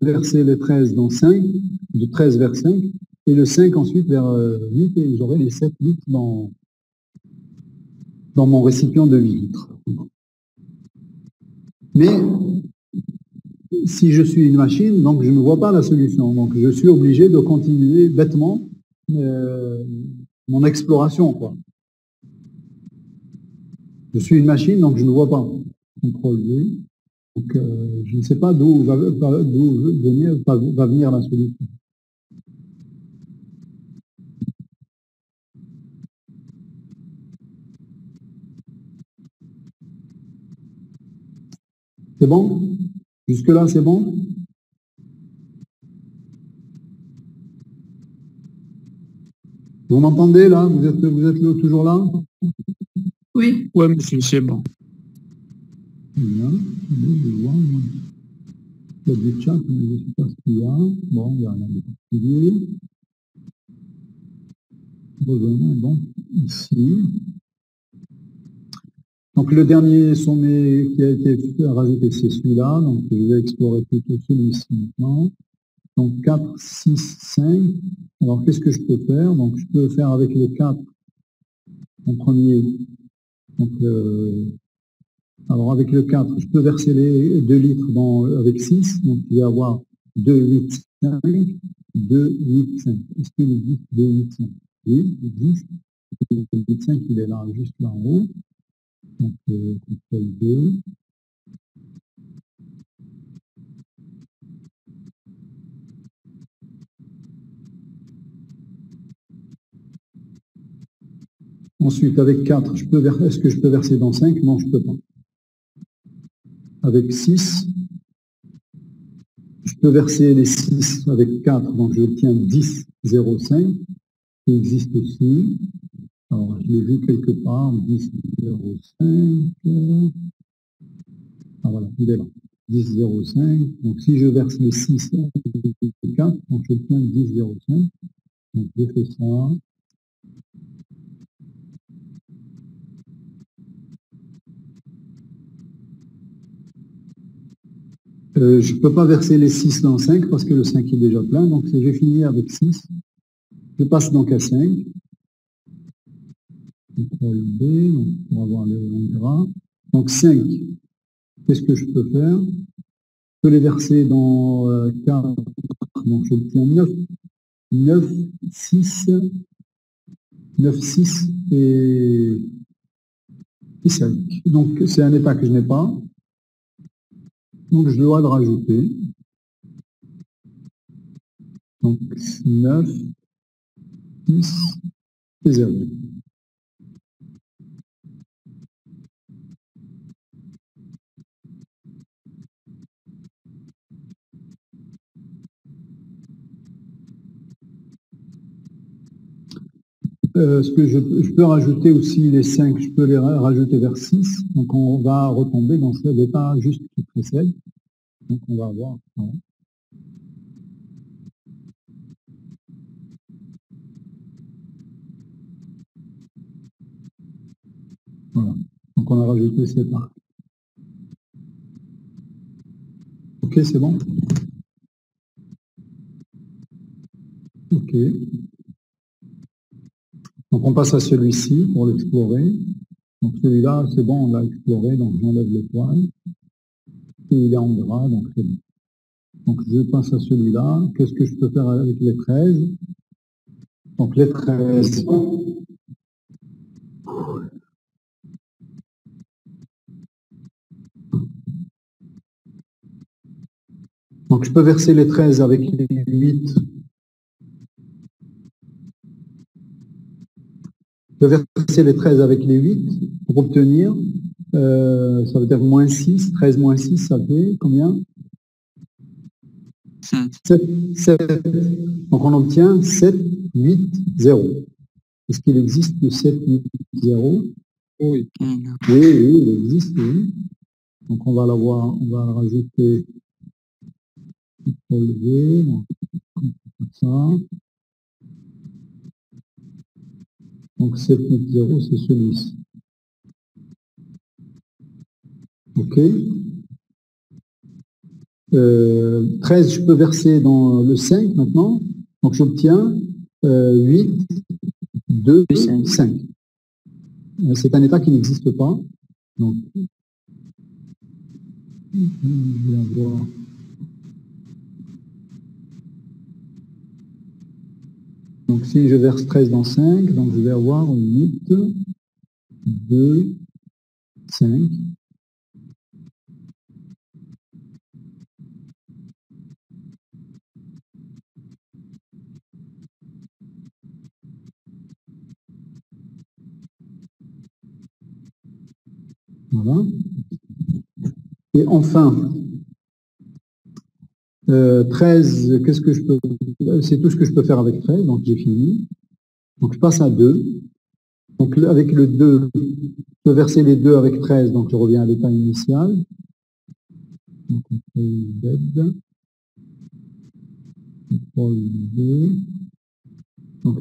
verser les 13 dans 5, de 13 vers 5, et le 5 ensuite vers 8, et j'aurai les 7 litres dans mon récipient de 8 litres. Mais si je suis une machine, donc je ne vois pas la solution. Donc je suis obligé de continuer bêtement mon exploration, quoi. Je suis une machine, donc je ne vois pas. CTRL V. Donc je ne sais pas d'où va venir la solution. C'est bon? Jusque-là, c'est bon? Vous m'entendez là? Vous êtes toujours là?
Oui.
Ouais, monsieur, c'est bon.
Bien. Je vois. Il y a du chat, mais je ne sais pas ce qu'il y a. Bon, il n'y a rien de particulier. Revenons donc ici. Donc le dernier sommet qui a été rajouté, c'est celui-là. Donc je vais explorer plutôt celui-ci maintenant. Donc 4, 6, 5. Alors qu'est-ce que je peux faire? Donc je peux faire avec le 4 en premier. Donc, alors avec le 4, je peux verser les 2 litres avec 6. Donc je vais avoir 2, 8, 5. 2, 8, 5. Est-ce qu'il existe 2, 8, 5? Oui, il existe. Le 8, 5, il est là, juste là en haut. Donc, contrôle 2. Ensuite, avec 4, est-ce que je peux verser dans 5? Non, je ne peux pas. Avec 6, je peux verser les 6 avec 4, donc j'obtiens 10, 0, 5, qui existe aussi. Alors, je l'ai vu quelque part, 10, 0, 5. Ah voilà, il est là. 10, 0, 5. Donc, si je verse les 6 et 4, donc j'obtiens 10, 0, 5. Donc, je fais ça. Je ne peux pas verser les 6 dans 5 parce que le 5 est déjà plein. Donc, j'ai fini avec 6. Je passe donc à 5. CTRL B, donc, pour avoir les gras. Donc, 5. Qu'est-ce que je peux faire? Je peux les verser dans 4. Donc, j'obtiens 9, 6 et 5. Donc, c'est un état que je n'ai pas. Donc, je dois le rajouter. Donc, 9, 6 et 0. Ce que je peux rajouter aussi les 5, je peux les rajouter vers 6. Donc, on va retomber dans l'état juste qui précède. Donc, on va avoir... Voilà. Donc, on a rajouté cet arc. OK, c'est bon? OK. Donc, on passe à celui-ci pour l'explorer. Donc, celui-là, c'est bon, on l'a exploré. Donc, j'enlève l'étoile. Et il est en gras, donc c'est bon. Donc, je passe à celui-là. Qu'est-ce que je peux faire avec les 13? Donc, les 13... Donc, je peux verser les 13 avec les 8. Je peux verser les 13 avec les 8 pour obtenir, ça veut dire moins 6. 13 moins 6, ça fait combien? 7. Donc, on obtient 7, 8, 0. Est-ce qu'il existe le 7, 8, 0?
Oui.
Oui, il existe, oui. Donc, on va l'avoir, on va rajouter relevé, donc, comme ça. Donc, 7, 8, 0, c'est celui-ci. OK. 13, je peux verser dans le 5 maintenant. Donc, j'obtiens 8, 2, 5. C'est un état qui n'existe pas. Donc, je vais avoir... Donc, si je verse 13 dans 5, donc je vais avoir 8, 2, 5. Voilà. Et enfin, 13, qu'est-ce que je peux... C'est tout ce que je peux faire avec 13, donc j'ai fini. Donc, je passe à 2. Donc, avec le 2, je peux verser les 2 avec 13, donc je reviens à l'état initial. Donc, on fait Z. Donc,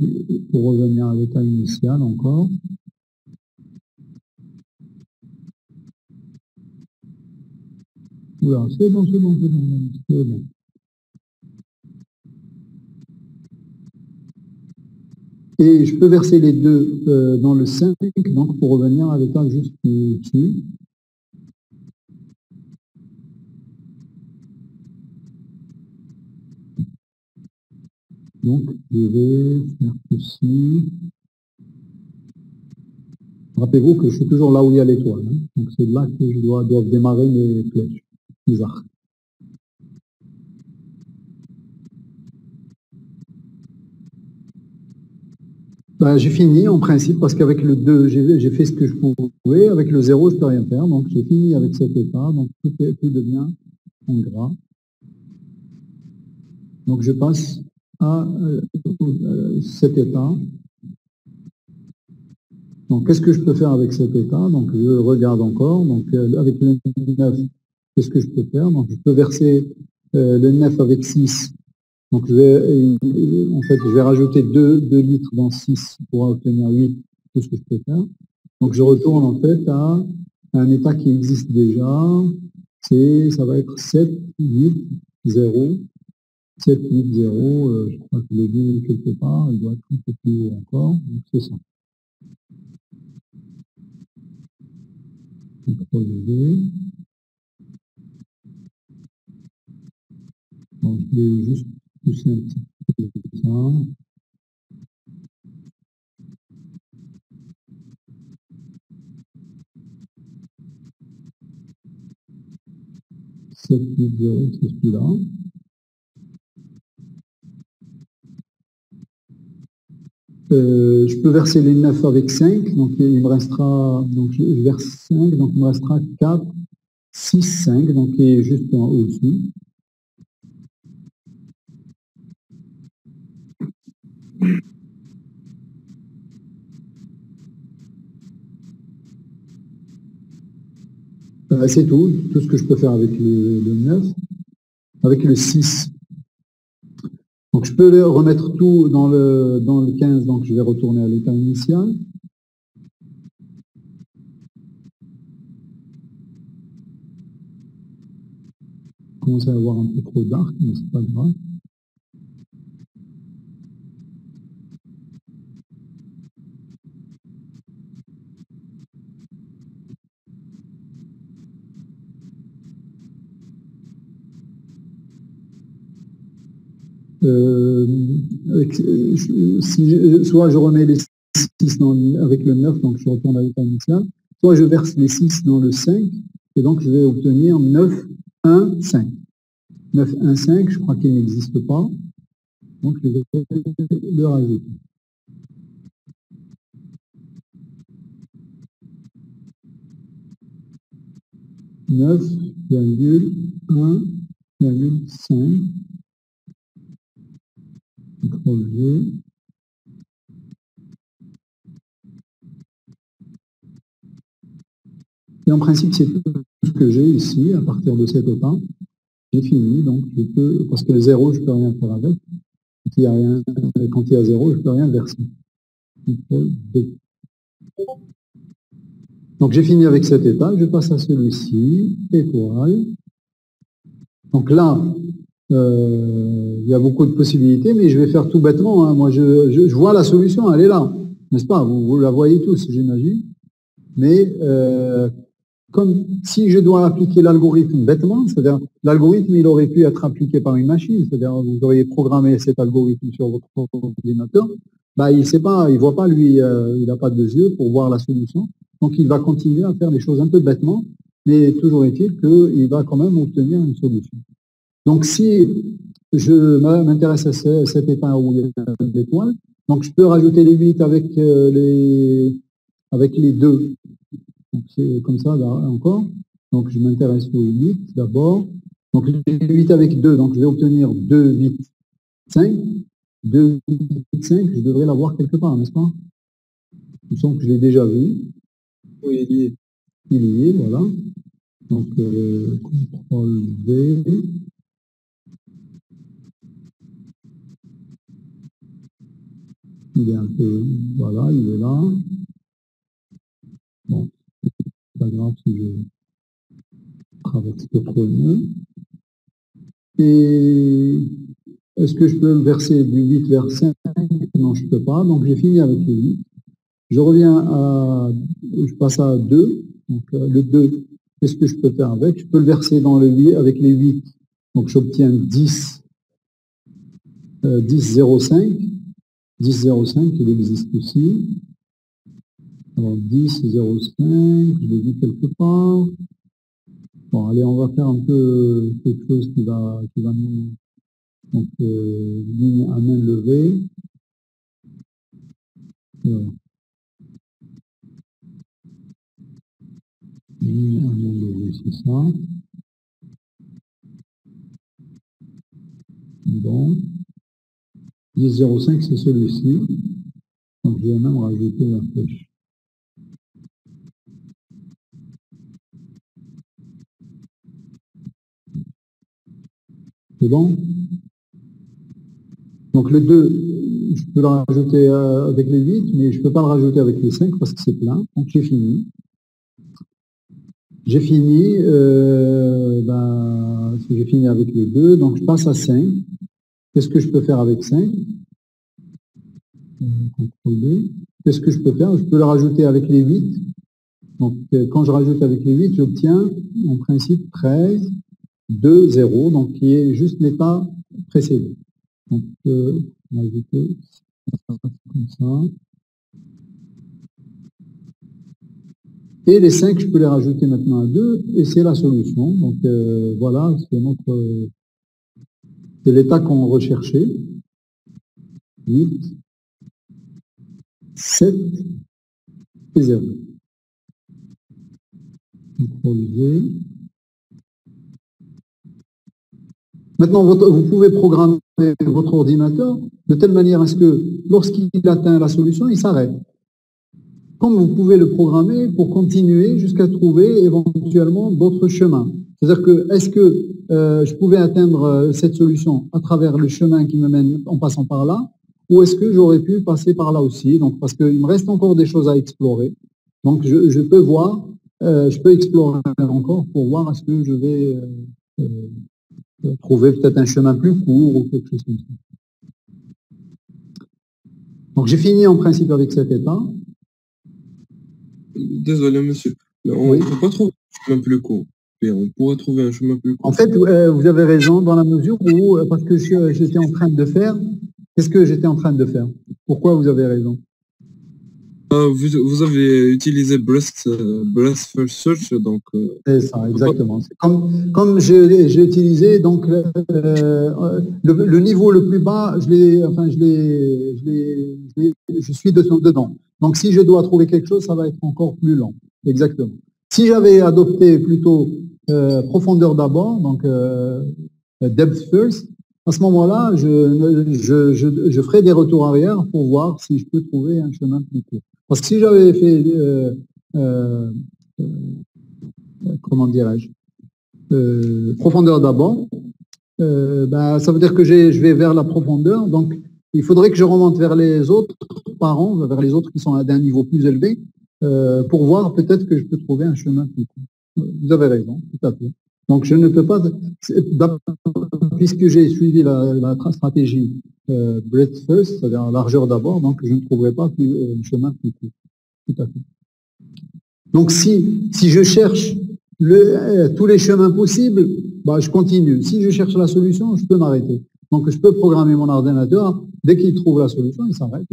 pour revenir à l'état initial encore. Oula, c'est bon. Et je peux verser les 2 dans le 5, donc pour revenir à l'état juste ici. Donc, je vais faire ceci. Rappelez-vous que je suis toujours là où il y a l'étoile. Hein. Donc, c'est là que je dois démarrer mes flèches, mes arcs. Ben, j'ai fini en principe parce qu'avec le 2, j'ai fait ce que je pouvais. Avec le 0, je ne peux rien faire. Donc, j'ai fini avec cet état. Donc, tout devient en gras. Donc, je passe à cet état. Donc, qu'est-ce que je peux faire avec cet état? Donc, je regarde encore. Donc, avec le 9, qu'est-ce que je peux faire? Donc, je peux verser le 9 avec 6. Donc, je vais rajouter 2 litres dans 6 pour obtenir 8, tout ce que je peux faire. Donc, je retourne en fait à un état qui existe déjà. ça va être 7, 8, 0. 7, 8, 0, je crois que je l'ai vu quelque part, il doit être un peu plus haut encore, donc c'est ça. CTRL-V. Donc, je vais juste pousser un petit peu ça. C'est celui-là. Je peux verser les 9 avec 5, donc il me restera, donc je verse 5, donc il me restera 4, 6, 5, donc il est juste au-dessus. C'est tout ce que je peux faire avec le 9. Avec le 6. Donc je peux remettre tout dans le 15, donc je vais retourner à l'état initial. Je commence à avoir un peu trop d'arc, mais c'est pas grave. Soit je remets les 6 avec le 9, donc je retourne à l'état initial, soit je verse les 6 dans le 5, et donc je vais obtenir 9, 1, 5. 9, 1, 5, je crois qu'il n'existe pas, donc je vais le rajouter. 9,1,5. CTRL-V. Et en principe, c'est tout ce que j'ai ici, à partir de cet état. J'ai fini, donc je peux, parce que le 0, je ne peux rien faire avec. Quand il y a 0, je ne peux rien verser. CTRL-V. Donc j'ai fini avec cet état, je passe à celui-ci, étoile. Donc là, il y a beaucoup de possibilités, mais je vais faire tout bêtement. Hein. Moi, je vois la solution, elle est là, n'est-ce pas? Vous la voyez tous, j'imagine. Mais comme si je dois appliquer l'algorithme bêtement, c'est-à-dire l'algorithme, il aurait pu être appliqué par une machine, c'est-à-dire vous auriez programmé cet algorithme sur votre ordinateur, bah, il sait pas, il voit pas lui, il n'a pas de yeux pour voir la solution, donc il va continuer à faire les choses un peu bêtement, mais toujours est-il qu'il va quand même obtenir une solution. Donc si je m'intéresse à cet état où il y a l'étoile, donc je peux rajouter les 8 avec les 2. C'est comme ça là, encore. Donc je m'intéresse aux 8 d'abord. Donc les 8 avec 2, donc je vais obtenir 2, 8, 5. 2, 8, 5, je devrais l'avoir quelque part, n'est-ce pas? Il me semble que je l'ai déjà vu.
Oui, il y est.
Il y est, voilà. Donc CTRL-V. Il est un peu, voilà, il est là. Bon, c'est pas grave si je traverse le premier. Et est-ce que je peux verser du 8 vers 5? Non, je ne peux pas. Donc j'ai fini avec le 8. Je reviens à, je passe à 2. Donc le 2, qu'est-ce que je peux faire avec? Je peux le verser dans le 8 avec les 8. Donc j'obtiens 10, 10,05. 10,05, il existe aussi. Alors 10,05, je l'ai vu quelque part. Bon, allez, on va faire un peu quelque chose qui va nous... Donc, ligne à main levée. Alors, ligne à main levée, c'est ça. Bon. 10,05, c'est celui-ci. Donc, je vais même rajouter la flèche. C'est bon? Donc le 2, je peux le rajouter avec les 8, mais je ne peux pas le rajouter avec les 5 parce que c'est plein. Donc j'ai fini. J'ai fini, j'ai fini avec les 2, donc je passe à 5. Qu'est-ce que je peux faire avec 5? CTRL-D. Qu'est-ce que je peux faire? Je peux le rajouter avec les 8. Donc, quand je rajoute avec les 8, j'obtiens en principe 13, 2, 0, donc qui est juste l'état précédent. Donc, on va ajouter comme ça. Et les 5, je peux les rajouter maintenant à 2, et c'est la solution. Donc, voilà, c'est l'état qu'on recherchait. 8, 7 et 0. Maintenant, vous pouvez programmer votre ordinateur de telle manière à ce que lorsqu'il atteint la solution, il s'arrête. Comme vous pouvez le programmer pour continuer jusqu'à trouver éventuellement d'autres chemins. C'est-à-dire que, est-ce que je pouvais atteindre cette solution à travers le chemin qui me mène en passant par là, ou est-ce que j'aurais pu passer par là aussi? Donc, parce qu'il me reste encore des choses à explorer. Donc, je peux voir, je peux explorer encore pour voir est-ce que je vais trouver peut-être un chemin plus court ou quelque chose comme ça. Donc, j'ai fini en principe avec cet état.
Désolé, monsieur. Mais on ne peut pas trouver un chemin plus court. Et on pourrait trouver un chemin plus court.
En fait, vous avez raison dans la mesure où, parce que j'étais en train de faire, qu'est-ce que j'étais en train de faire? Pourquoi vous avez raison?
Vous avez utilisé Breast First Search, donc...
C'est ça, exactement. Comme j'ai utilisé, donc, le niveau le plus bas, je suis dedans. Donc, si je dois trouver quelque chose, ça va être encore plus lent. Exactement. Si j'avais adopté plutôt profondeur d'abord, donc depth first, à ce moment-là, je ferai des retours arrière pour voir si je peux trouver un chemin plus court. Parce que si j'avais fait, comment dirais-je, profondeur d'abord, ça veut dire que je vais vers la profondeur, donc il faudrait que je remonte vers les autres parents, vers les autres qui sont à un niveau plus élevé, pour voir peut-être que je peux trouver un chemin plus court. Vous avez raison, tout à fait. Donc je ne peux pas, puisque j'ai suivi la stratégie breadth first, c'est-à-dire largeur d'abord, donc je ne trouverai pas un chemin plus court. Tout à fait. Donc si je cherche tous les chemins possibles, je continue. Si je cherche la solution, je peux m'arrêter. Donc je peux programmer mon ordinateur, dès qu'il trouve la solution, il s'arrête.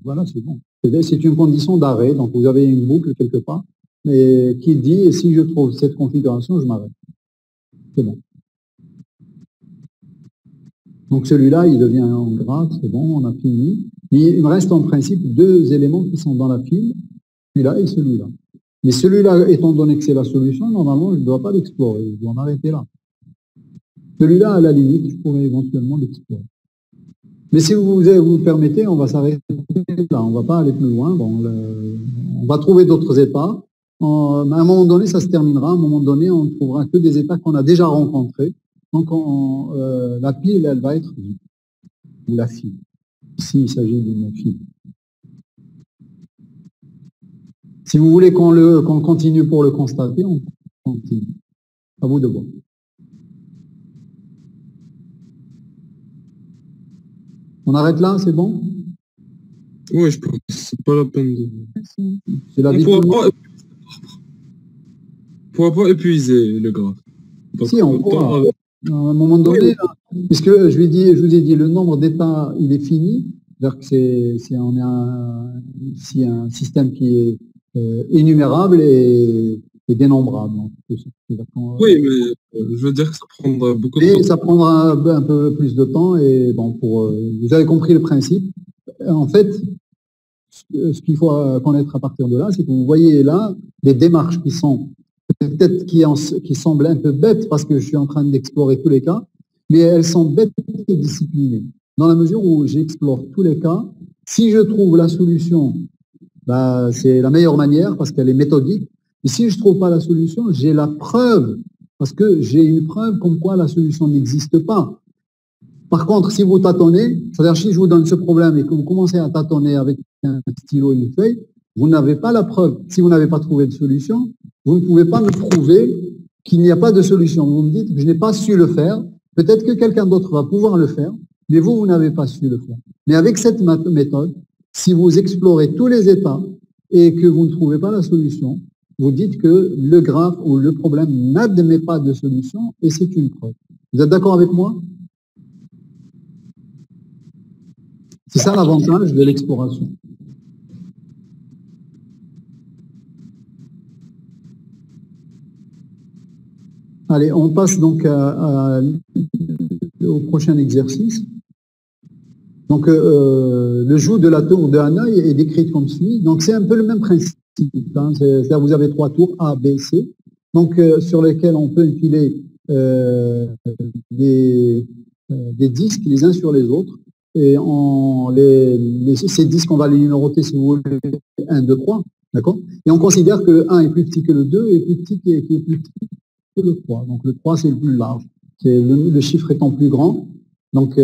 Voilà, c'est bon. C'est une condition d'arrêt, donc vous avez une boucle quelque part, mais qui dit, si je trouve cette configuration, je m'arrête. C'est bon. Donc celui-là, il devient en gras, c'est bon, on a fini. Il me reste en principe 2 éléments qui sont dans la file, celui-là et celui-là. Mais celui-là, étant donné que c'est la solution, normalement, je ne dois pas l'explorer, je dois m'arrêter là. Celui-là, à la limite, je pourrais éventuellement l'explorer. Mais si vous permettez, on va s'arrêter là, on ne va pas aller plus loin. Bon, on va trouver d'autres états. À un moment donné, ça se terminera. À un moment donné, on ne trouvera que des états qu'on a déjà rencontrés. Donc, la pile, elle va être vide. Ou la file. Ici, il s'agit d'une file. Si vous voulez qu'on continue pour le constater, on continue. À vous de voir. On arrête là, c'est bon?
Oui, je pense. C'est pas la peine de...
C'est la vie.
On ne pourra pas épuiser le graphe.
Si, on pourra. À un moment donné, là, puisque je vous ai dit, le nombre d'états, il est fini. C'est-à-dire que on a ici un système qui est énumérable et dénombrable. Donc,
oui, mais je veux dire que ça prendra beaucoup de temps.
Ça prendra un peu plus de temps. Et bon, vous avez compris le principe. En fait, ce qu'il faut connaître à partir de là, c'est que vous voyez là des démarches qui sont peut-être qui semblent un peu bêtes parce que je suis en train d'explorer tous les cas, mais elles sont bêtes et disciplinées. Dans la mesure où j'explore tous les cas, si je trouve la solution, c'est la meilleure manière parce qu'elle est méthodique. Et si je ne trouve pas la solution, j'ai la preuve, parce que j'ai une preuve comme quoi la solution n'existe pas. Par contre, si vous tâtonnez, c'est-à-dire si je vous donne ce problème et que vous commencez à tâtonner avec un stylo et une feuille, vous n'avez pas la preuve. Si vous n'avez pas trouvé de solution, Vous ne pouvez pas me prouver qu'il n'y a pas de solution. Vous me dites que je n'ai pas su le faire. Peut-être que quelqu'un d'autre va pouvoir le faire, mais vous, vous n'avez pas su le faire. Mais avec cette méthode, si vous explorez tous les états et que vous ne trouvez pas la solution, vous dites que le graphe ou le problème n'admet pas de solution et c'est une preuve. Vous êtes d'accord avec moi? C'est ça l'avantage de l'exploration. Allez, on passe donc au prochain exercice. Donc, le joug de la tour de Hanoï est décrite comme suit. Donc, c'est un peu le même principe. Hein. C'est-à-dire vous avez 3 tours A, B, C, donc sur lesquels on peut empiler des disques les uns sur les autres. Et ces disques, on va les numéroter, si vous voulez, 1, 2, 3. D'accord? Et on considère que le 1 est plus petit que le 2 et plus petit qui est plus petit que le 3. Donc, le 3, c'est le plus large. Le chiffre étant plus grand. Donc,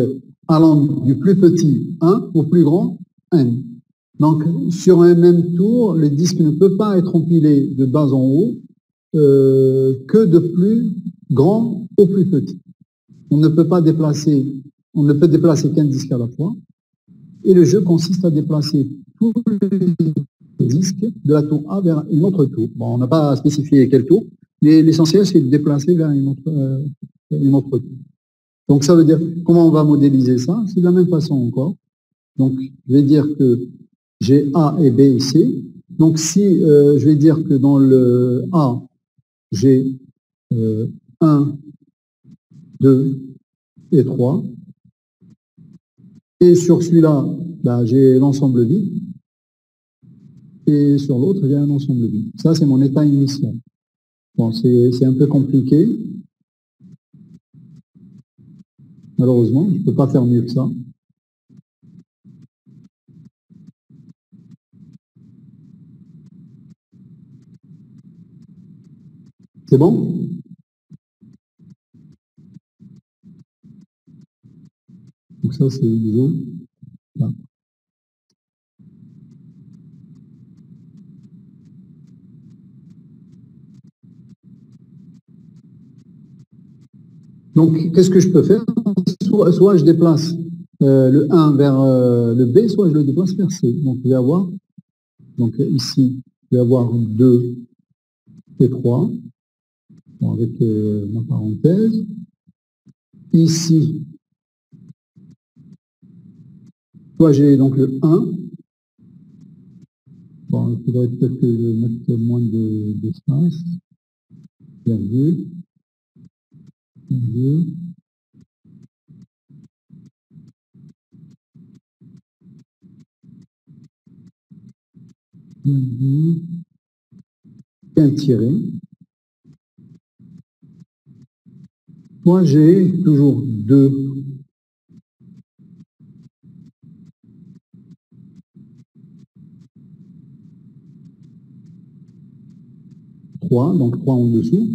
allant du plus petit 1 au plus grand n. Donc, sur un même tour, le disque ne peut pas être empilé de bas en haut que de plus grand au plus petit. On ne peut déplacer qu'un disque à la fois. Et le jeu consiste à déplacer tous les disques de la tour A vers une autre tour. Bon, on n'a pas spécifié quelle tour, mais l'essentiel, c'est de déplacer vers une autre tour. Donc, ça veut dire, comment on va modéliser ça? C'est de la même façon encore. Donc, je vais dire que j'ai A et B et C. Donc, si je vais dire que dans le A, j'ai 1, 2 et 3. Et sur celui-là, ben, j'ai l'ensemble vide. Et sur l'autre, j'ai un ensemble vide. Ça, c'est mon état initial. Bon, c'est un peu compliqué. Malheureusement, je ne peux pas faire mieux que ça. C'est bon? Donc ça, c'est ISO. Là. Donc, qu'est-ce que je peux faire? Soit je déplace le 1 vers le B, soit je le déplace vers C. Donc, je vais avoir, donc ici, je vais avoir 2 et 3, bon, avec ma parenthèse. Ici, soit j'ai donc le 1. Bon, il faudrait peut-être que je mette moins d'espace. Virgule. Virgule. Un tiré. Moi, j'ai toujours 2. Donc 3 en dessous.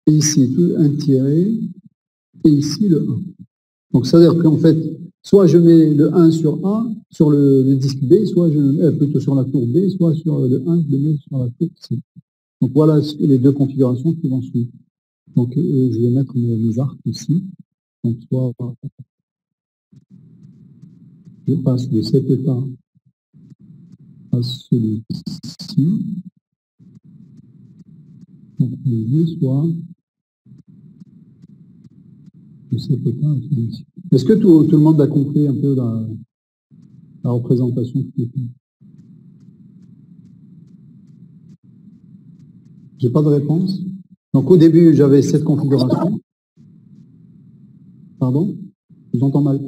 Et ici, un tiré. Et ici, le 1. Donc, ça veut dire qu'en fait, soit je mets le 1 sur A, sur le disque B, soit je le mets plutôt sur la tour B, soit sur le 1, je le mets sur la tour C. Donc, voilà les deux configurations qui vont suivre. Donc, je vais mettre mes arcs ici. Donc, soit je passe de cet état à celui-ci. Donc, le soit de cet état à celui-ci. Est-ce que tout le monde a compris un peu la représentation qui est faite? J'ai pas de réponse. Donc, au début, j'avais cette configuration. Pardon? Je vous entends mal.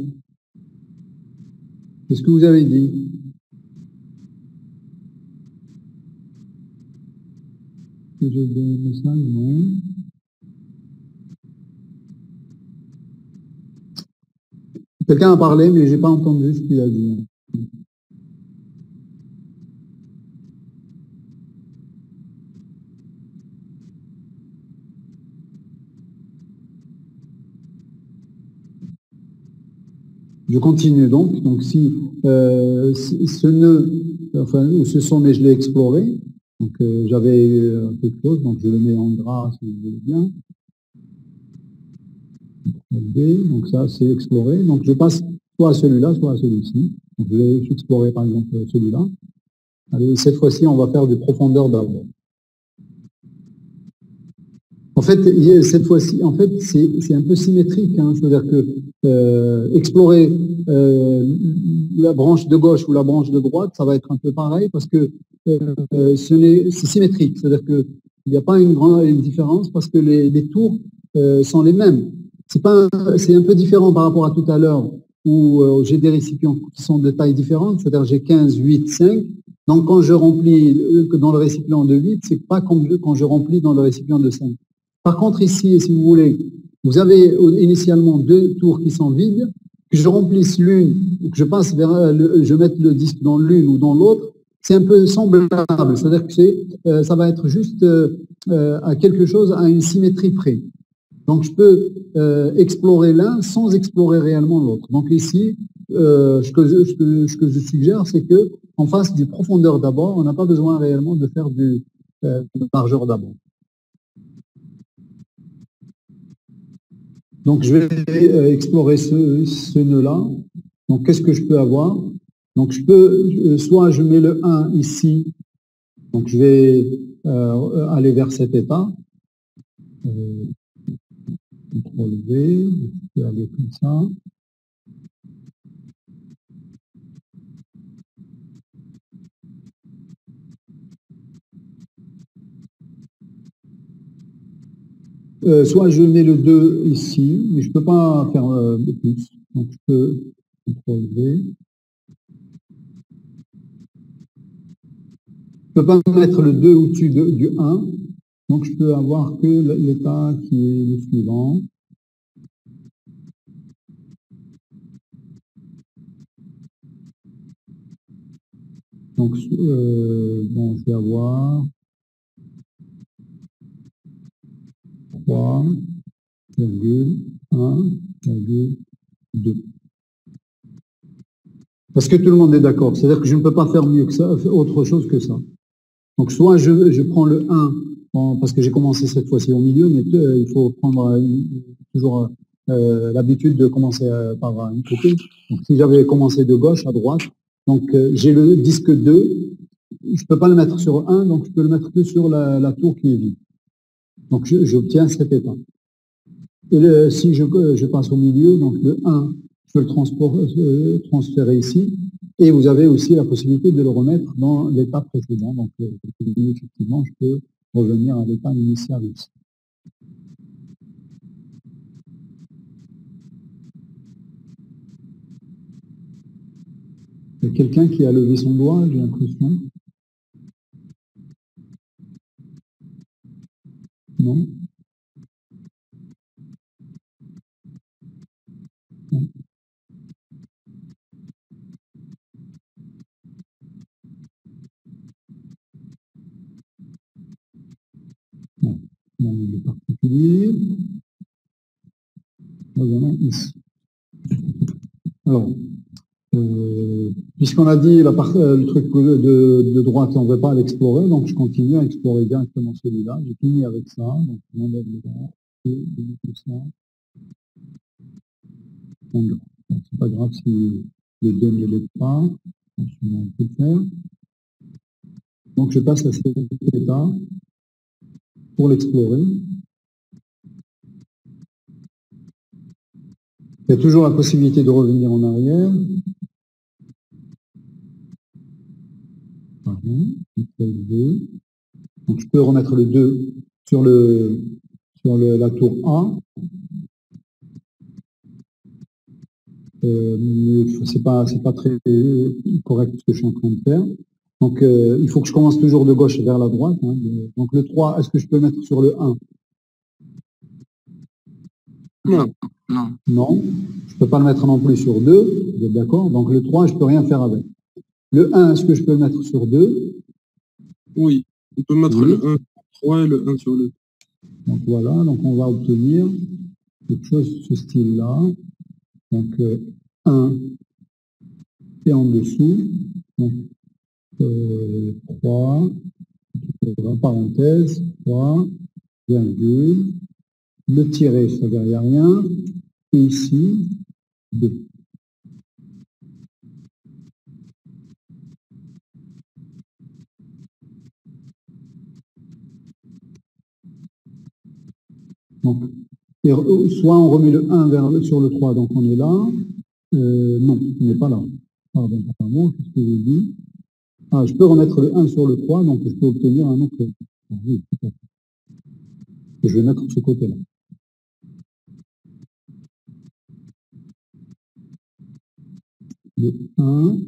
Qu'est-ce que vous avez dit? J'ai des messages? Non. Quelqu'un a parlé, mais je n'ai pas entendu ce qu'il a dit. Je continue donc. Donc si ce nœud, enfin, ou ce sommet, je l'ai exploré, Donc j'avais quelque chose, donc je le mets en gras si vous voulez bien. Donc ça, c'est explorer. Donc je passe soit à celui-là, soit à celui-ci. Donc je vais explorer par exemple celui-là. Allez, cette fois-ci, on va faire des profondeurs d'abord. En fait, cette fois-ci, en fait, c'est un peu symétrique. Hein. C'est-à-dire que explorer la branche de gauche ou la branche de droite, ça va être un peu pareil parce que c'est symétrique. C'est-à-dire qu'il n'y a pas une différence parce que les tours sont les mêmes. C'est un peu différent par rapport à tout à l'heure où j'ai des récipients qui sont de taille différente. C'est-à-dire j'ai 15, 8, 5. Donc quand je remplis dans le récipient de 8, c'est pas comme quand je remplis dans le récipient de 5. Par contre, ici, si vous voulez, vous avez initialement deux tours qui sont vides, que je remplisse l'une, que je passe je mette le disque dans l'une ou dans l'autre, c'est un peu semblable. C'est-à-dire que ça va être juste à quelque chose, à une symétrie près. Donc, je peux explorer l'un sans explorer réellement l'autre. Donc ici, ce que je suggère, c'est que on fasse du profondeur d'abord. On n'a pas besoin réellement de faire de largeur d'abord. Donc, je vais explorer ce nœud-là. Donc, qu'est-ce que je peux avoir? Donc, je peux, soit je mets le 1 ici. Donc, je vais aller vers cet état. CTRL V, je vais aller comme ça. Soit je mets le 2 ici, mais je ne peux pas faire de plus. Donc, je peux CTRL V. Je ne peux pas mettre le 2 au-dessus du 1. Donc, je peux avoir que l'état qui est le suivant. Donc, bon, je vais avoir 3,1,2. Parce que tout le monde est d'accord. C'est-à-dire que je ne peux pas faire mieux que ça, autre chose que ça. Donc, soit je prends le 1, parce que j'ai commencé cette fois-ci au milieu, mais il faut prendre toujours l'habitude de commencer par un côté. Donc, si j'avais commencé de gauche à droite, donc j'ai le disque 2, je ne peux pas le mettre sur 1, donc je peux le mettre que sur la tour qui est vide. Donc, j'obtiens cet état. Et si je passe au milieu, donc le 1, je peux le transférer ici. Et vous avez aussi la possibilité de le remettre dans l'état précédent. Donc, effectivement, je peux revenir à l'état initial aussi. Il y a quelqu'un qui a levé son doigt, j'ai l'impression. Non? Non. Non, il est particulier. Voilà, ici. Alors, puisqu'on a dit le truc de droite, on ne veut pas l'explorer, donc je continue à explorer directement celui-là. J'ai fini avec ça, donc on enlève le droit et tout ça. C'est pas grave si les deux ne l'aident pas, on peut le faire. Donc je passe à cet état pour l'explorer. Il y a toujours la possibilité de revenir en arrière. Donc je peux remettre le 2 sur la tour A. C'est pas très correct ce que je suis en train de faire. Donc il faut que je commence toujours de gauche vers la droite. Hein. Donc le 3, est-ce que je peux le mettre sur le 1?
Non.
Non. Je ne peux pas le mettre non plus sur 2. Vous êtes d'accord? Donc le 3, je ne peux rien faire avec. Le 1, est-ce que je peux le mettre sur 2?
Oui. On peut mettre le 1 sur 3 et le 1 sur le 2.
Donc voilà, donc on va obtenir quelque chose de ce style-là. Donc 1 et en dessous. Donc 3, parenthèse, 3, virgule, le tiret, ça veut dire il n'y a rien, et ici, 2. Donc, soit on remet le 1 sur le 3, donc on est là. Non, on n'est pas là. Pardon, qu'est-ce que j'ai dit? Ah, je peux remettre le 1 sur le 3, donc je peux obtenir un autre. Oui, tout à fait. Et je vais mettre de ce côté-là. Le 1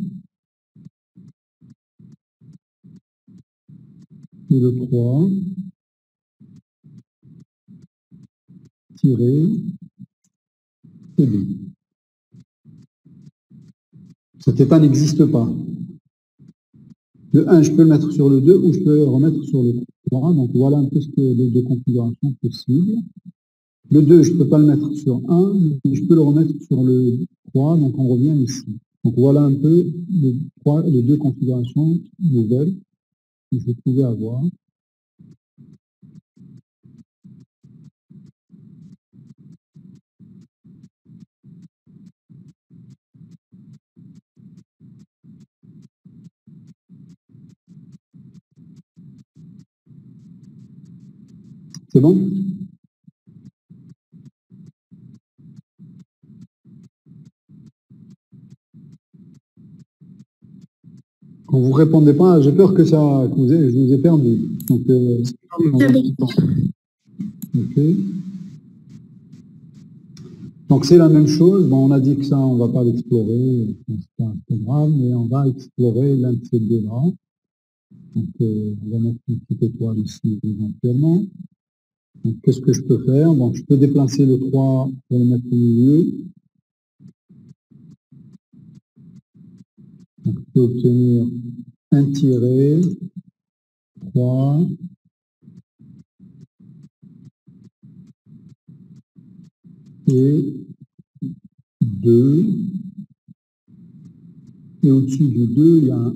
et le 3 tiré et B. Cet état n'existe pas. Le 1, je peux le mettre sur le 2 ou je peux le remettre sur le 3. Donc voilà un peu ce que les deux configurations possibles. Le 2, je ne peux pas le mettre sur 1, mais je peux le remettre sur le 3, donc on revient ici. Donc voilà un peu les deux configurations nouvelles que je pouvais avoir. C'est bon? Quand vous ne répondez pas, j'ai peur que je vous ai perdu. Donc, ok. Donc c'est la même chose. Bon, on a dit que ça, on ne va pas l'explorer, c'est pas grave, mais on va explorer l'un de ces deux-là. Donc on va mettre une petite étoile ici éventuellement. Donc qu'est-ce que je peux faire? Donc je peux déplacer le 3 pour le mettre au milieu. Donc je peux obtenir un tiré, 3, et 2, et au-dessus du 2, il y a un 1.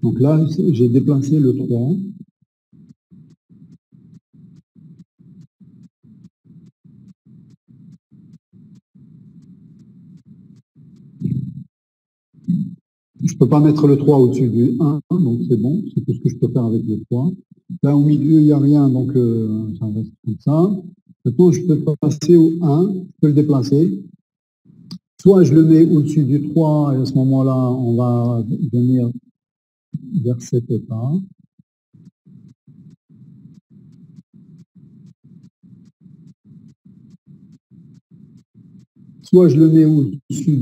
Donc là, j'ai déplacé le 3. Je ne peux pas mettre le 3 au-dessus du 1, donc c'est bon, c'est tout ce que je peux faire avec le 3. Là, au milieu, il n'y a rien, donc ça reste comme ça. Maintenant, je peux passer au 1, je peux le déplacer. Soit je le mets au-dessus du 3, et à ce moment-là, on va venir vers cet état. Soit je le mets au-dessus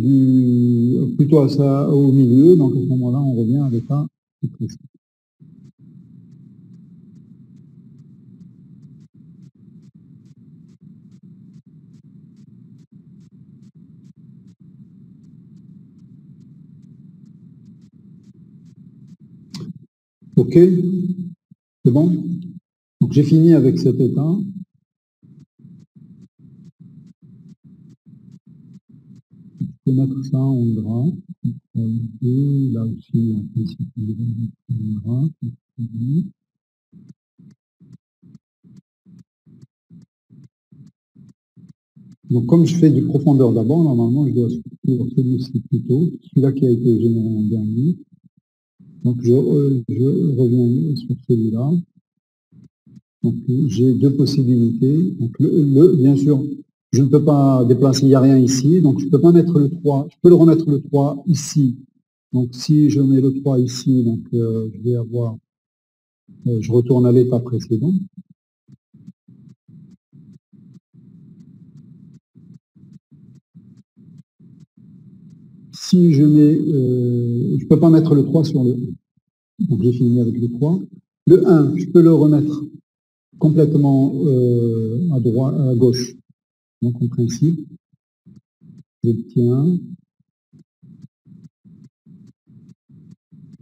plutôt au milieu, donc à ce moment-là, on revient à l'état précis. OK, c'est bon? Donc j'ai fini avec cet état. Je peux mettre ça en gras. Et là aussi, en principe, je vais mettre en gras. Donc comme je fais du profondeur d'abord, normalement je dois suivre celui-ci plutôt, celui-là qui a été généré en dernier. Donc je reviens sur celui-là. Donc j'ai deux possibilités. Donc bien sûr, je ne peux pas déplacer, il n'y a rien ici, donc je ne peux pas mettre le 3. Je peux le remettre le 3 ici. Donc si je mets le 3 ici, donc je vais avoir, je retourne à l'état précédent. Si je mets, je ne peux pas mettre le 3 sur le 1. Donc j'ai fini avec le 3. Le 1, je peux le remettre complètement à droite, à gauche. Donc en principe, j'obtiens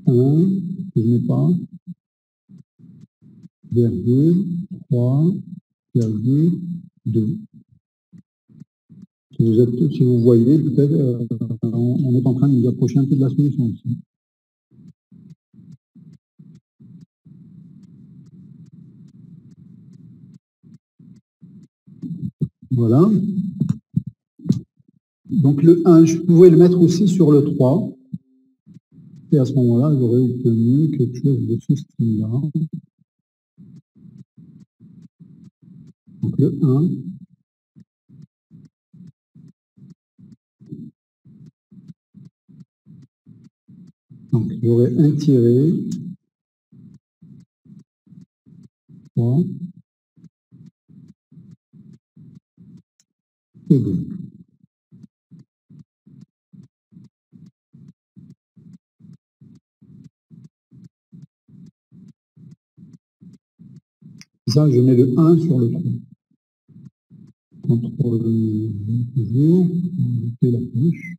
1, que je n'ai pas, virgule, 3, virgule, 2. Si vous voyez, peut-être, on est en train de nous approcher un peu de la solution aussi. Voilà. Donc le 1, je pouvais le mettre aussi sur le 3. Et à ce moment-là, j'aurais obtenu quelque chose de ce style-là. Donc le 1. Donc j'aurais un tiré. 3. Et 2. Ça, je mets le 1 sur le 3. Contrôle toujours, on fait la flèche.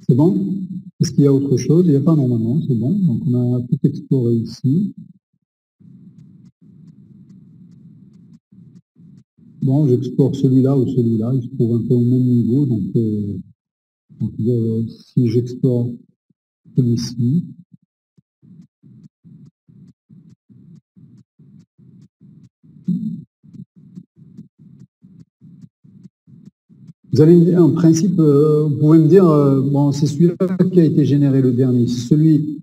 C'est bon? Est-ce qu'il y a autre chose? Il n'y a pas normalement, c'est bon. Donc on a tout exploré ici. Bon, j'explore celui-là ou celui-là, il se trouve un peu au même niveau. Donc si j'explore celui-ci, vous allez, en principe, vous pouvez me dire, bon, c'est celui-là qui a été généré le dernier. Celui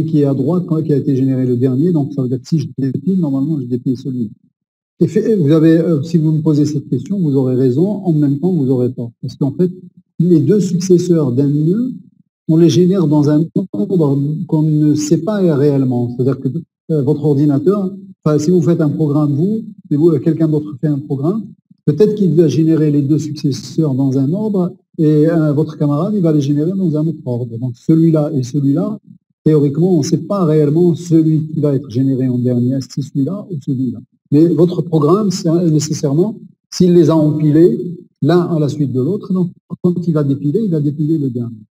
qui est à droite, qui a été généré le dernier, donc ça veut dire que si je dépile, normalement, je dépile celui-là. Vous avez, si vous me posez cette question, vous aurez raison, en même temps, vous aurez tort. Parce qu'en fait, les deux successeurs d'un nœud, on les génère dans un ordre qu'on ne sait pas réellement. C'est-à-dire que votre ordinateur, si vous faites un programme, quelqu'un d'autre fait un programme, peut-être qu'il va générer les deux successeurs dans un ordre et votre camarade, il va les générer dans un autre ordre. Donc celui-là et celui-là, théoriquement, on ne sait pas réellement celui qui va être généré en dernier, est-ce que c'est celui-là ou celui-là. Mais votre programme, nécessairement, s'il les a empilés, l'un à la suite de l'autre, donc quand il va dépiler le dernier.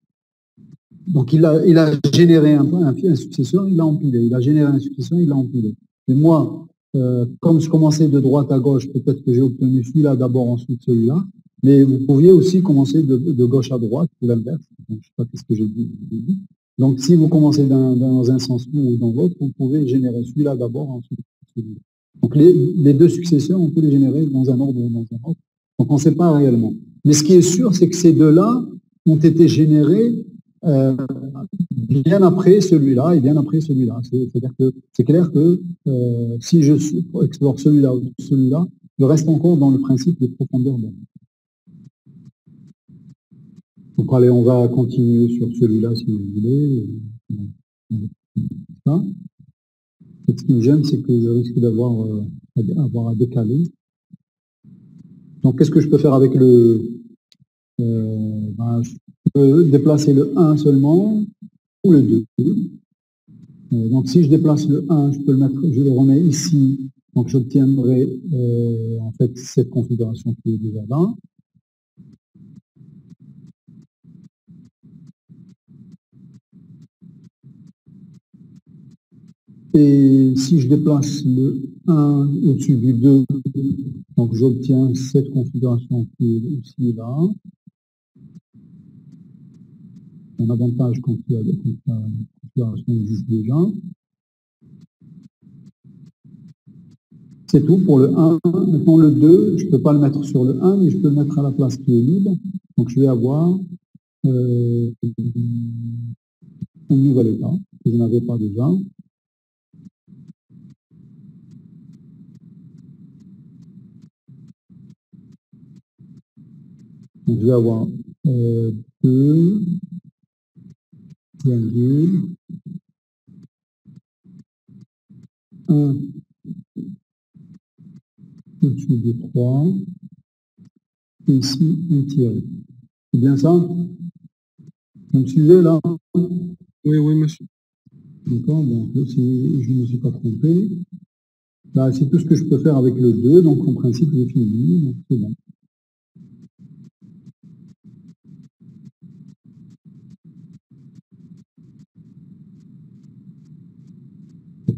Donc il a généré un successeur, il l'a empilé. Il a généré un successeur, il l'a empilé. Et moi, comme je commençais de droite à gauche, peut-être que j'ai obtenu celui-là d'abord, ensuite celui-là. Mais vous pouviez aussi commencer de gauche à droite, ou l'inverse. Je ne sais pas ce que j'ai dit. Donc si vous commencez dans un sens ou dans l'autre, vous pouvez générer celui-là d'abord, ensuite celui-là. Donc les deux successeurs, on peut les générer dans un ordre ou dans un autre. Donc on ne sait pas réellement. Mais ce qui est sûr, c'est que ces deux-là ont été générés bien après celui-là et bien après celui-là. C'est-à-dire que c'est clair que si je explore celui-là ou celui-là, je reste encore dans le principe de profondeur d'onde. Donc allez, on va continuer sur celui-là si vous voulez. Ça. Ce qui me gêne, c'est que je risque d'avoir à décaler. Donc qu'est-ce que je peux faire avec le... je peux déplacer le 1 seulement ou le 2. Donc si je déplace le 1, je le remets ici. Donc j'obtiendrai en fait cette configuration qui est déjà là. Et si je déplace le 1 au-dessus du 2, donc j'obtiens cette configuration qui est aussi là. Un avantage quand la configuration existe déjà. C'est tout pour le 1. Maintenant le 2, je ne peux pas le mettre sur le 1, mais je peux le mettre à la place qui est libre. Donc je vais avoir un nouvel état que je n'avais pas déjà. Donc je vais avoir 2, virgule, 1 au-dessus de 3, et ici un tiré. C'est bien ça? Vous me suivez là?
Oui, oui, monsieur.
D'accord, donc si je ne me suis pas trompé, là, c'est tout ce que je peux faire avec le 2, donc en principe j'ai fini, donc c'est bon.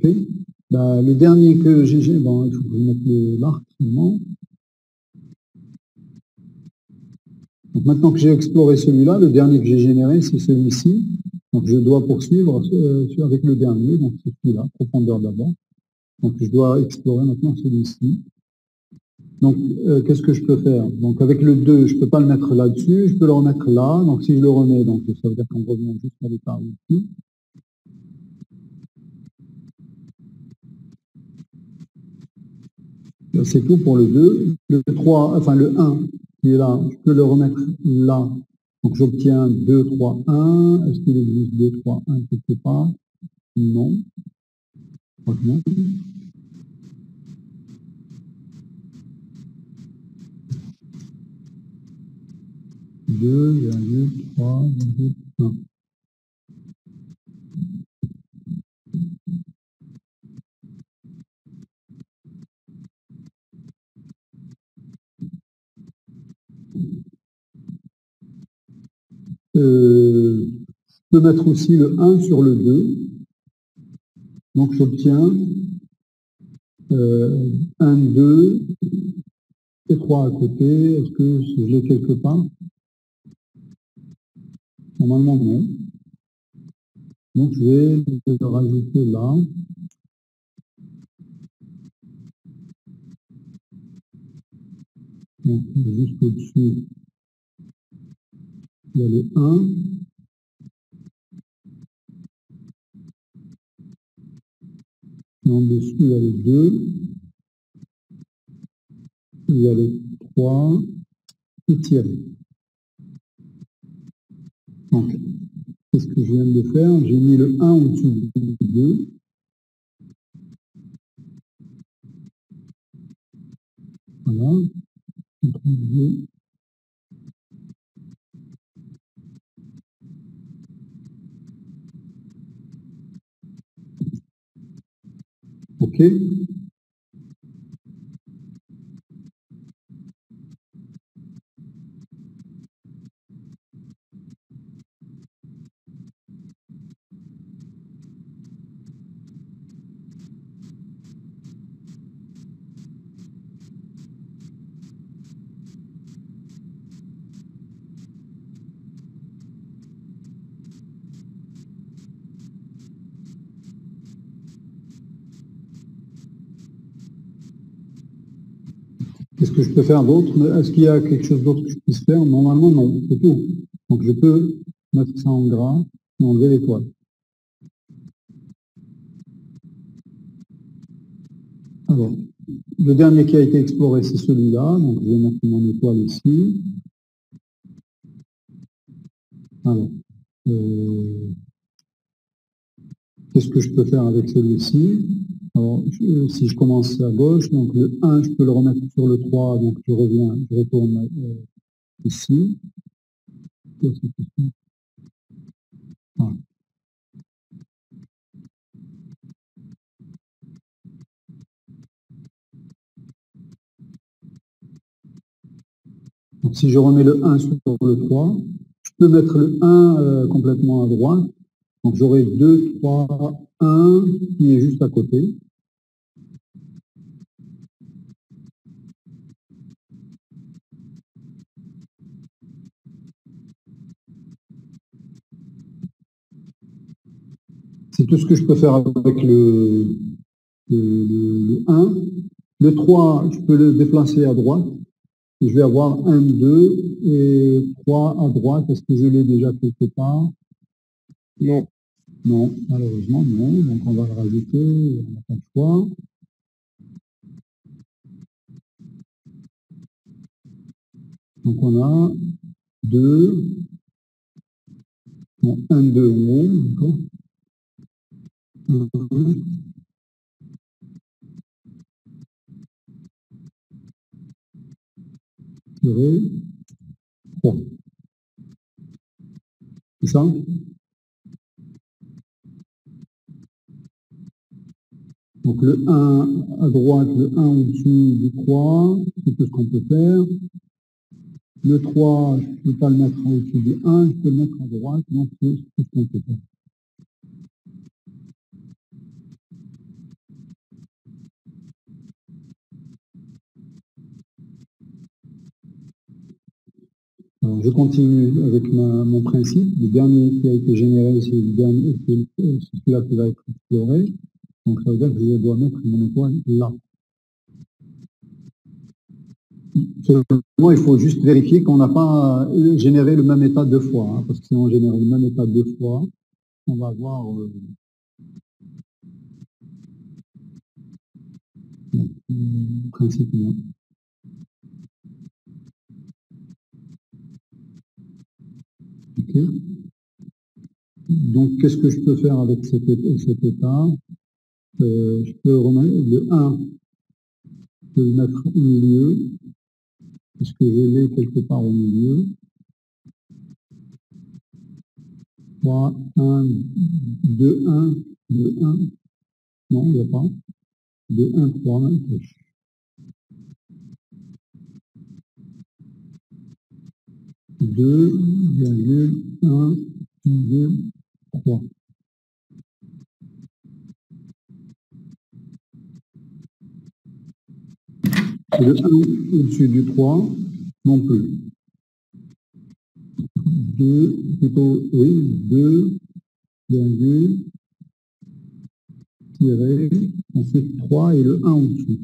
OK. Bah, le dernier que j'ai, bon, il faut que je mette l'arc seulement. Donc maintenant que j'ai exploré celui-là, le dernier que j'ai généré, c'est celui-ci. Donc je dois poursuivre avec le dernier, donc c'est celui-là, profondeur d'abord. Donc je dois explorer maintenant celui-ci. Donc qu'est-ce que je peux faire? Donc avec le 2, je ne peux pas le mettre là-dessus, je peux le remettre là. Donc si je le remets, donc ça veut dire qu'on revient juste à l'état au-dessus. C'est tout pour le 2. Le 3, enfin le 1 qui est là, je peux le remettre là. Donc j'obtiens 2, 3, 1. Est-ce qu'il existe 2, 3, 1 quelque part? Non. Je crois que non. 2, 3, 1. Je peux mettre aussi le 1 sur le 2. Donc j'obtiens 1, 2 et 3 à côté. Est-ce que je l'ai quelque part? Normalement non. Donc je vais le rajouter là. Donc juste au-dessus, il y a le 1. Et en dessous, il y a le 2. Il y a le 3. Et Thierry. Donc, qu'est-ce que je viens de faire? J'ai mis le 1 au-dessus du 2. Voilà. CTRL-V. OK. Qu'est-ce que je peux faire d'autre? Est-ce qu'il y a quelque chose d'autre que je puisse faire? Normalement, non, c'est tout. Donc, je peux mettre ça en gras et enlever l'étoile. Alors, le dernier qui a été exploré, c'est celui-là. Donc, je vais mettre mon étoile ici. Alors, qu'est-ce que je peux faire avec celui-ci? Alors, si je commence à gauche, donc le 1, je peux le remettre sur le 3, donc je reviens, je retourne ici. Ah. Donc, si je remets le 1 sur le 3, je peux mettre le 1 complètement à droite. Donc, j'aurai 2, 3, 1 qui est juste à côté. C'est tout ce que je peux faire avec le 1. Le 3, je peux le déplacer à droite. Je vais avoir 1, 2 et 3 à droite. Est-ce que je l'ai déjà quelque part?
Non.
Non, malheureusement, non. Donc, on va le rajouter. On n'a pas le choix. Donc, on a 2. Bon, 1, 2 en haut. D'accord. 3. C'est ça? Donc le 1 à droite, le 1 au-dessus du 3, c'est tout ce qu'on peut faire. Le 3, je ne peux pas le mettre au-dessus du 1, je peux le mettre à droite, donc c'est tout ce qu'on peut faire. Alors, je continue avec mon principe. Le dernier qui a été généré, c'est celui-là qui va être exploré. Donc, ça veut dire que je dois mettre mon étoile là. Seulement, il faut juste vérifier qu'on n'a pas généré le même état deux fois. Hein, parce que si on génère le même état deux fois, on va avoir... principe non. Ok. Donc, qu'est-ce que je peux faire avec cet état? Je peux remettre le 1, je peux le mettre au milieu, parce que je l'ai quelque part au milieu. 3, 1, 2, 1, 2, 1. Non, il n'y a pas. 2, 1, 3, 1. 2,1, 2, 3. Et le 1 au-dessus du 3, non plus. 2, plutôt, oui, 2, virgule, tiré, ensuite 3 et le 1 au-dessus.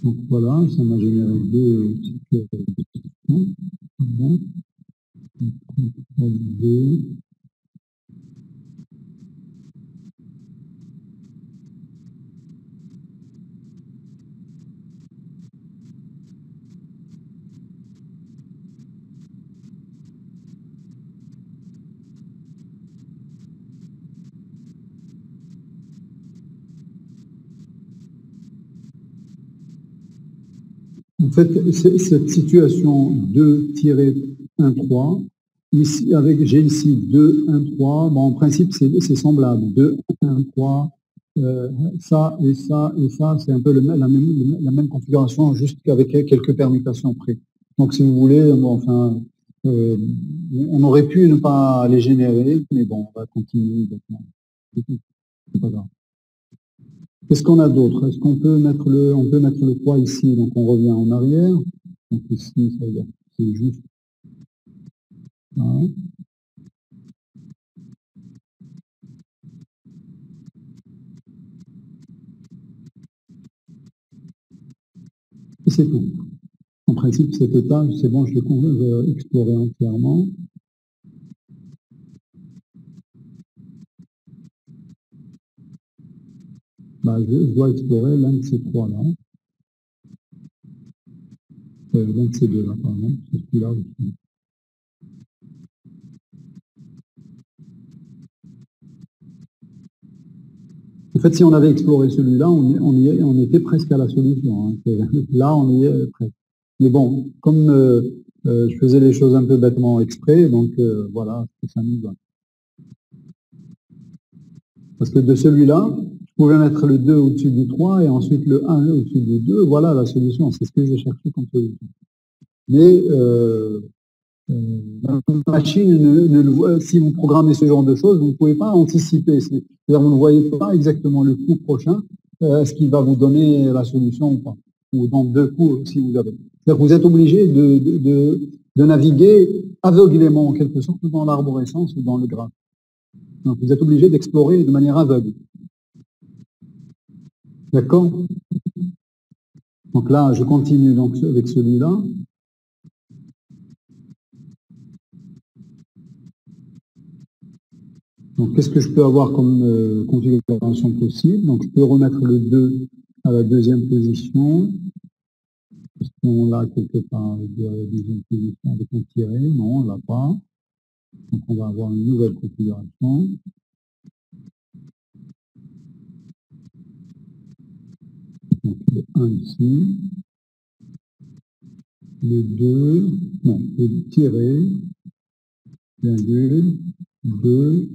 Donc voilà, ça m'a généré deux situations. Bon. 2. En fait, cette situation 2-1,3, ici, j'ai ici 2,1,3, bon, en principe, c'est semblable. 2,1,3, ça et ça et ça, c'est un peu la même configuration, juste qu'avec quelques permutations près. Donc, si vous voulez, bon, enfin, on aurait pu ne pas les générer, mais bon, on va continuer. C'est pas grave. Qu'est-ce qu'on a d'autre? Est-ce qu'on peut mettre le 3 ici, donc on revient en arrière. Donc ici, ça veut dire que c'est juste ça. Et c'est tout. En principe, cet état, c'est bon, je l'ai exploré entièrement. Bah, je dois explorer l'un de ces trois-là. L'un de ces deux-là, pardon. C'est celui-là aussi. En fait, si on avait exploré celui-là, on était presque à la solution. Hein. Là, on y est presque. Mais bon, comme je faisais les choses un peu bêtement exprès, donc voilà, ça nous va. Parce que de celui-là, je pouvais mettre le 2 au-dessus du 3 et ensuite le 1 au-dessus du 2. Voilà la solution, c'est ce que j'ai cherché comme solution. Mais la machine, si vous programmez ce genre de choses, vous ne pouvez pas anticiper. C'est-à-dire vous ne voyez pas exactement le coup prochain, est-ce qu'il va vous donner la solution ou pas. Ou dans deux coups, si vous avez. C'est-à-dire que vous êtes obligé de naviguer aveuglément, en quelque sorte, dans l'arborescence ou dans le graphe. Donc, vous êtes obligé d'explorer de manière aveugle. D'accord? Donc là, je continue donc avec celui-là. Donc, qu'est-ce que je peux avoir comme configuration possible? Donc, je peux remettre le 2 à la deuxième position. Est-ce qu'on l'a quelque part de la deuxième position avec un tiré? Non, on ne l'a pas. Donc, on va avoir une nouvelle configuration. Donc, le 1 ici. Le 2, non, le tiré, virgule, 2,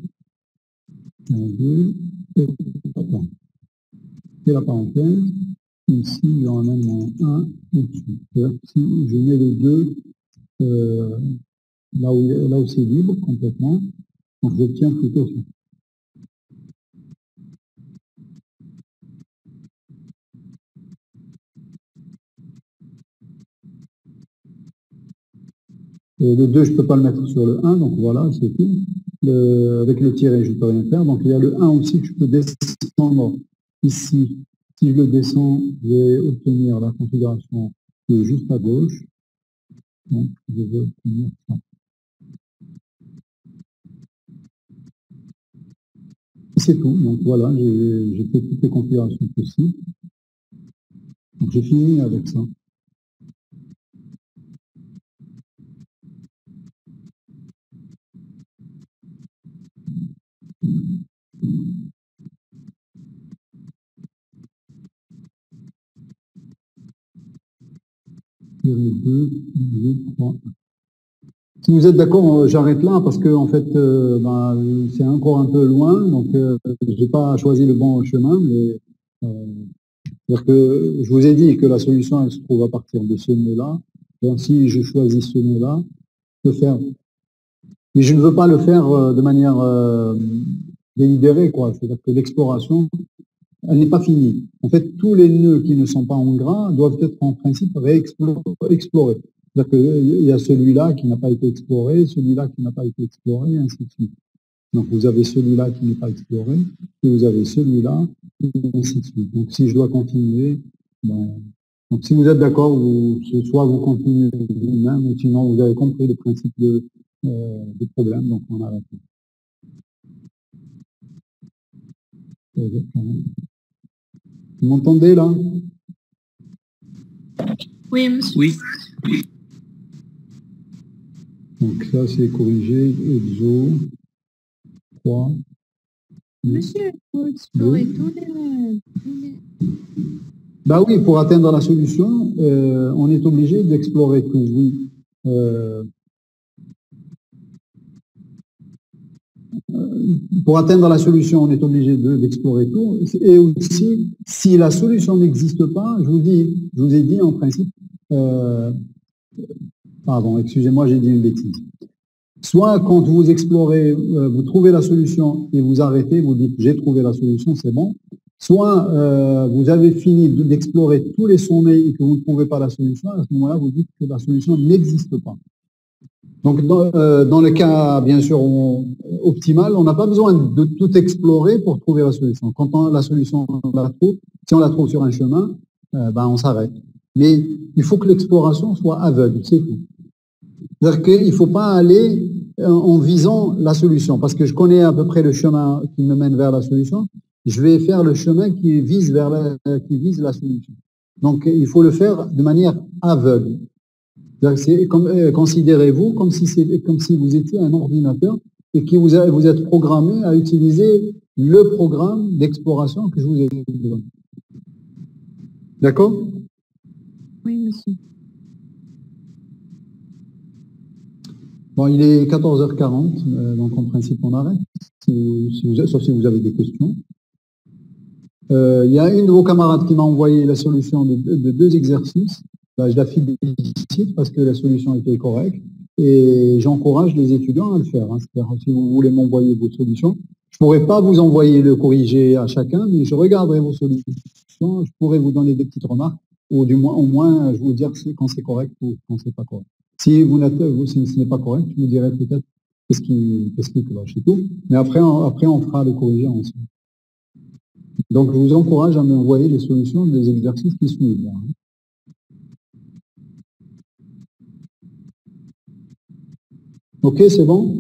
virgule, et 3. Et la parenthèse. Ici, je ramène mon 1 au-dessus. Si je mets les deux là où c'est libre complètement, donc j'obtiens plutôt ça. Et le 2, je ne peux pas le mettre sur le 1, donc voilà, c'est tout. Avec le tiret, je ne peux rien faire. Donc il y a le 1 aussi que je peux descendre ici. Si je le descends, je vais obtenir la configuration qui est juste à gauche. Donc je vais obtenir ça. C'est tout. Donc voilà, j'ai fait toutes les configurations possibles. Donc j'ai fini avec ça. Tiret 2, 3. Si vous êtes d'accord, j'arrête là parce que en fait, c'est encore un peu loin, donc je n'ai pas choisi le bon chemin, mais c'est-à-dire que je vous ai dit que la solution elle se trouve à partir de ce nœud-là. Si je choisis ce nœud-là, je peux faire. Mais je ne veux pas le faire de manière délibérée, quoi. C'est-à-dire que l'exploration, elle n'est pas finie. En fait, tous les nœuds qui ne sont pas en gras doivent être en principe réexplorés. C'est-à-dire qu'il y a celui-là qui n'a pas été exploré, celui-là qui n'a pas été exploré, et ainsi de suite. Donc vous avez celui-là qui n'est pas exploré, et vous avez celui-là, et ainsi de suite. Donc si je dois continuer, donc si vous êtes d'accord, soit vous continuez vous-même, ou sinon vous avez compris le principe du problème, donc on arrête. Vous m'entendez là?
Oui, monsieur.
Oui.
Donc ça c'est corrigé, exo, 3.
Monsieur, il faut explorer tous les...
Bah oui, pour atteindre la solution, on est obligé d'explorer tout, oui. Pour atteindre la solution, on est obligé d'explorer tout. Et aussi, si la solution n'existe pas, je vous ai dit en principe, pardon, excusez-moi, j'ai dit une bêtise. Soit quand vous explorez, vous trouvez la solution et vous arrêtez, vous dites j'ai trouvé la solution, c'est bon. Soit vous avez fini d'explorer tous les sommets et que vous ne trouvez pas la solution, à ce moment-là, vous dites que la solution n'existe pas. Donc dans le cas, bien sûr, optimal, on n'a pas besoin de tout explorer pour trouver la solution. Quand la solution, on la trouve, si on la trouve sur un chemin, on s'arrête. Mais il faut que l'exploration soit aveugle, c'est tout. C'est-à-dire qu'il ne faut pas aller en visant la solution, parce que je connais à peu près le chemin qui me mène vers la solution, je vais faire le chemin qui vise la solution. Donc, il faut le faire de manière aveugle. Considérez-vous comme si vous étiez un ordinateur et que vous êtes programmé à utiliser le programme d'exploration que je vous ai donné. D'accord?
Oui, monsieur.
Bon, il est 14h40, donc en principe on arrête, sauf si vous avez des questions. Il y a une de vos camarades qui m'a envoyé la solution de 2 exercices. Là, je la félicite parce que la solution était correcte et j'encourage les étudiants à le faire. C'est-à-dire, si vous voulez m'envoyer vos solutions, je ne pourrai pas vous envoyer le corrigé à chacun, mais je regarderai vos solutions, je pourrai vous donner des petites remarques ou au moins je vous dire quand c'est correct ou quand c'est pas correct. Si ce n'est pas correct, je vous dirai peut-être qu'est-ce qui cloche et tout. Mais après on fera le corrigé ensuite. Donc, je vous encourage à m'envoyer les solutions des exercices qui suivent. Ok, c'est bon?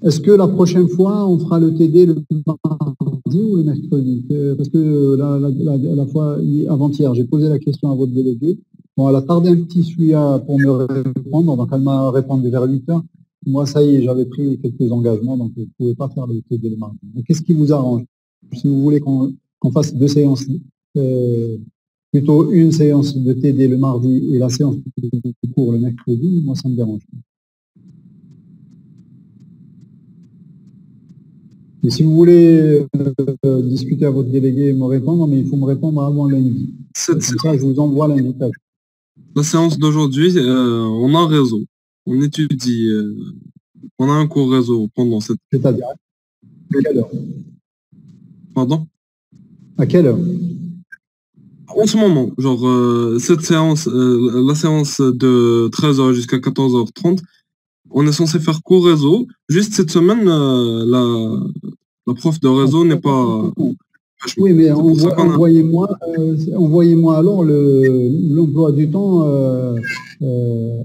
Est-ce que la prochaine fois, on fera le TD le mardi ou le mercredi? Parce que la fois avant-hier, j'ai posé la question à votre délégué. Bon, elle a tardé un petit pour me répondre, donc elle m'a répondu vers 8 heures. Moi, ça y est, j'avais pris quelques engagements, donc je ne pouvais pas faire le TD le mardi. Qu'est-ce qui vous arrange? Si vous voulez qu'on fasse 2 séances, plutôt une séance de TD le mardi et la séance de cours le mercredi, moi, ça me dérange. Et si vous voulez discuter à votre délégué et me répondre, mais il faut me répondre avant lundi. Comme ça, je vous envoie l'invitation.
La séance d'aujourd'hui, on a un réseau. On étudie, on a un cours réseau pendant cette...
C'est-à-dire, à quelle heure?
Pardon?
À quelle heure?
En ce moment, genre, cette séance, la séance de 13h jusqu'à 14h30, on est censé faire cours réseau. Juste cette semaine, la prof de réseau n'est pas...
Oui, mais envoyez-moi alors l'emploi du temps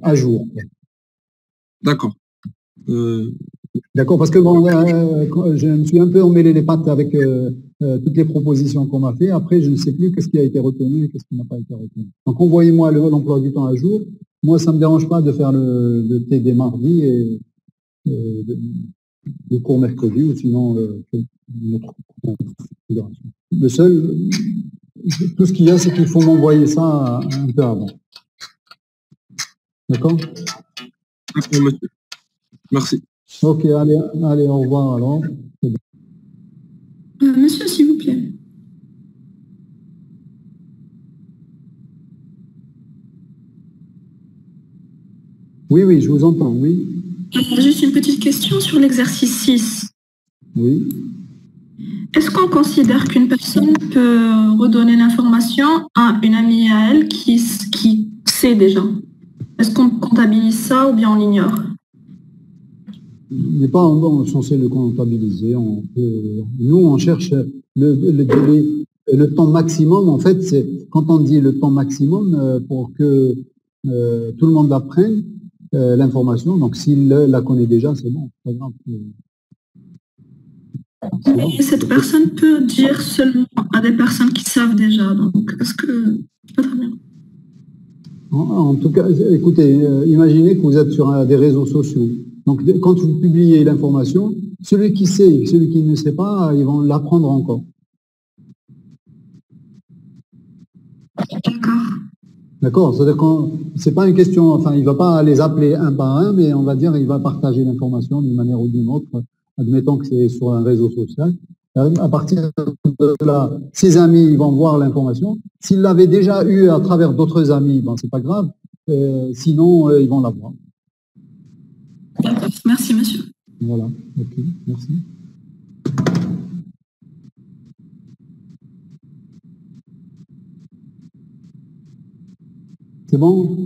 à jour.
D'accord.
D'accord, parce que bon, je me suis un peu emmêlé les pattes avec toutes les propositions qu'on m'a fait. Après, je ne sais plus qu'est-ce qui a été retenu et qu'est-ce qui n'a pas été retenu. Donc, envoyez-moi l'emploi du temps à jour. Moi, ça ne me dérange pas de faire le TD mardi et le cours mercredi, ou sinon notre configuration. Le seul, tout ce qu'il y a, c'est qu'il faut m'envoyer ça un peu avant. D'accord?
D'accord, monsieur. Merci.
Ok, allez, au revoir alors.
Monsieur, s'il vous plaît.
Oui, je vous entends, oui.
Juste une petite question sur l'exercice 6.
Oui.
Est-ce qu'on considère qu'une personne peut redonner l'information à une amie à elle qui sait déjà? Est-ce qu'on comptabilise ça ou bien on l'ignore?
Il n'est pas censé le comptabiliser. Nous, on cherche le temps maximum. En fait, c'est quand on dit le temps maximum pour que tout le monde apprenne l'information. Donc, s'il la connaît déjà, c'est bon. Pas grave.
Et cette personne peut dire seulement à des personnes qui savent déjà. Donc, est-ce que... Pas très bien.
En tout cas, écoutez, imaginez que vous êtes sur des réseaux sociaux. Donc, quand vous publiez l'information, celui qui sait et celui qui ne sait pas, ils vont l'apprendre encore.
D'accord.
D'accord, c'est-à-dire que c'est pas une question, enfin, il va pas les appeler un par un, mais on va dire il va partager l'information d'une manière ou d'une autre, admettons que c'est sur un réseau social. À partir de là, ses amis ils vont voir l'information. S'ils l'avaient déjà eu à travers d'autres amis, bon, c'est pas grave. Sinon, ils vont la voir.
D'accord. Merci, monsieur.
Voilà, ok, merci. C'est bon?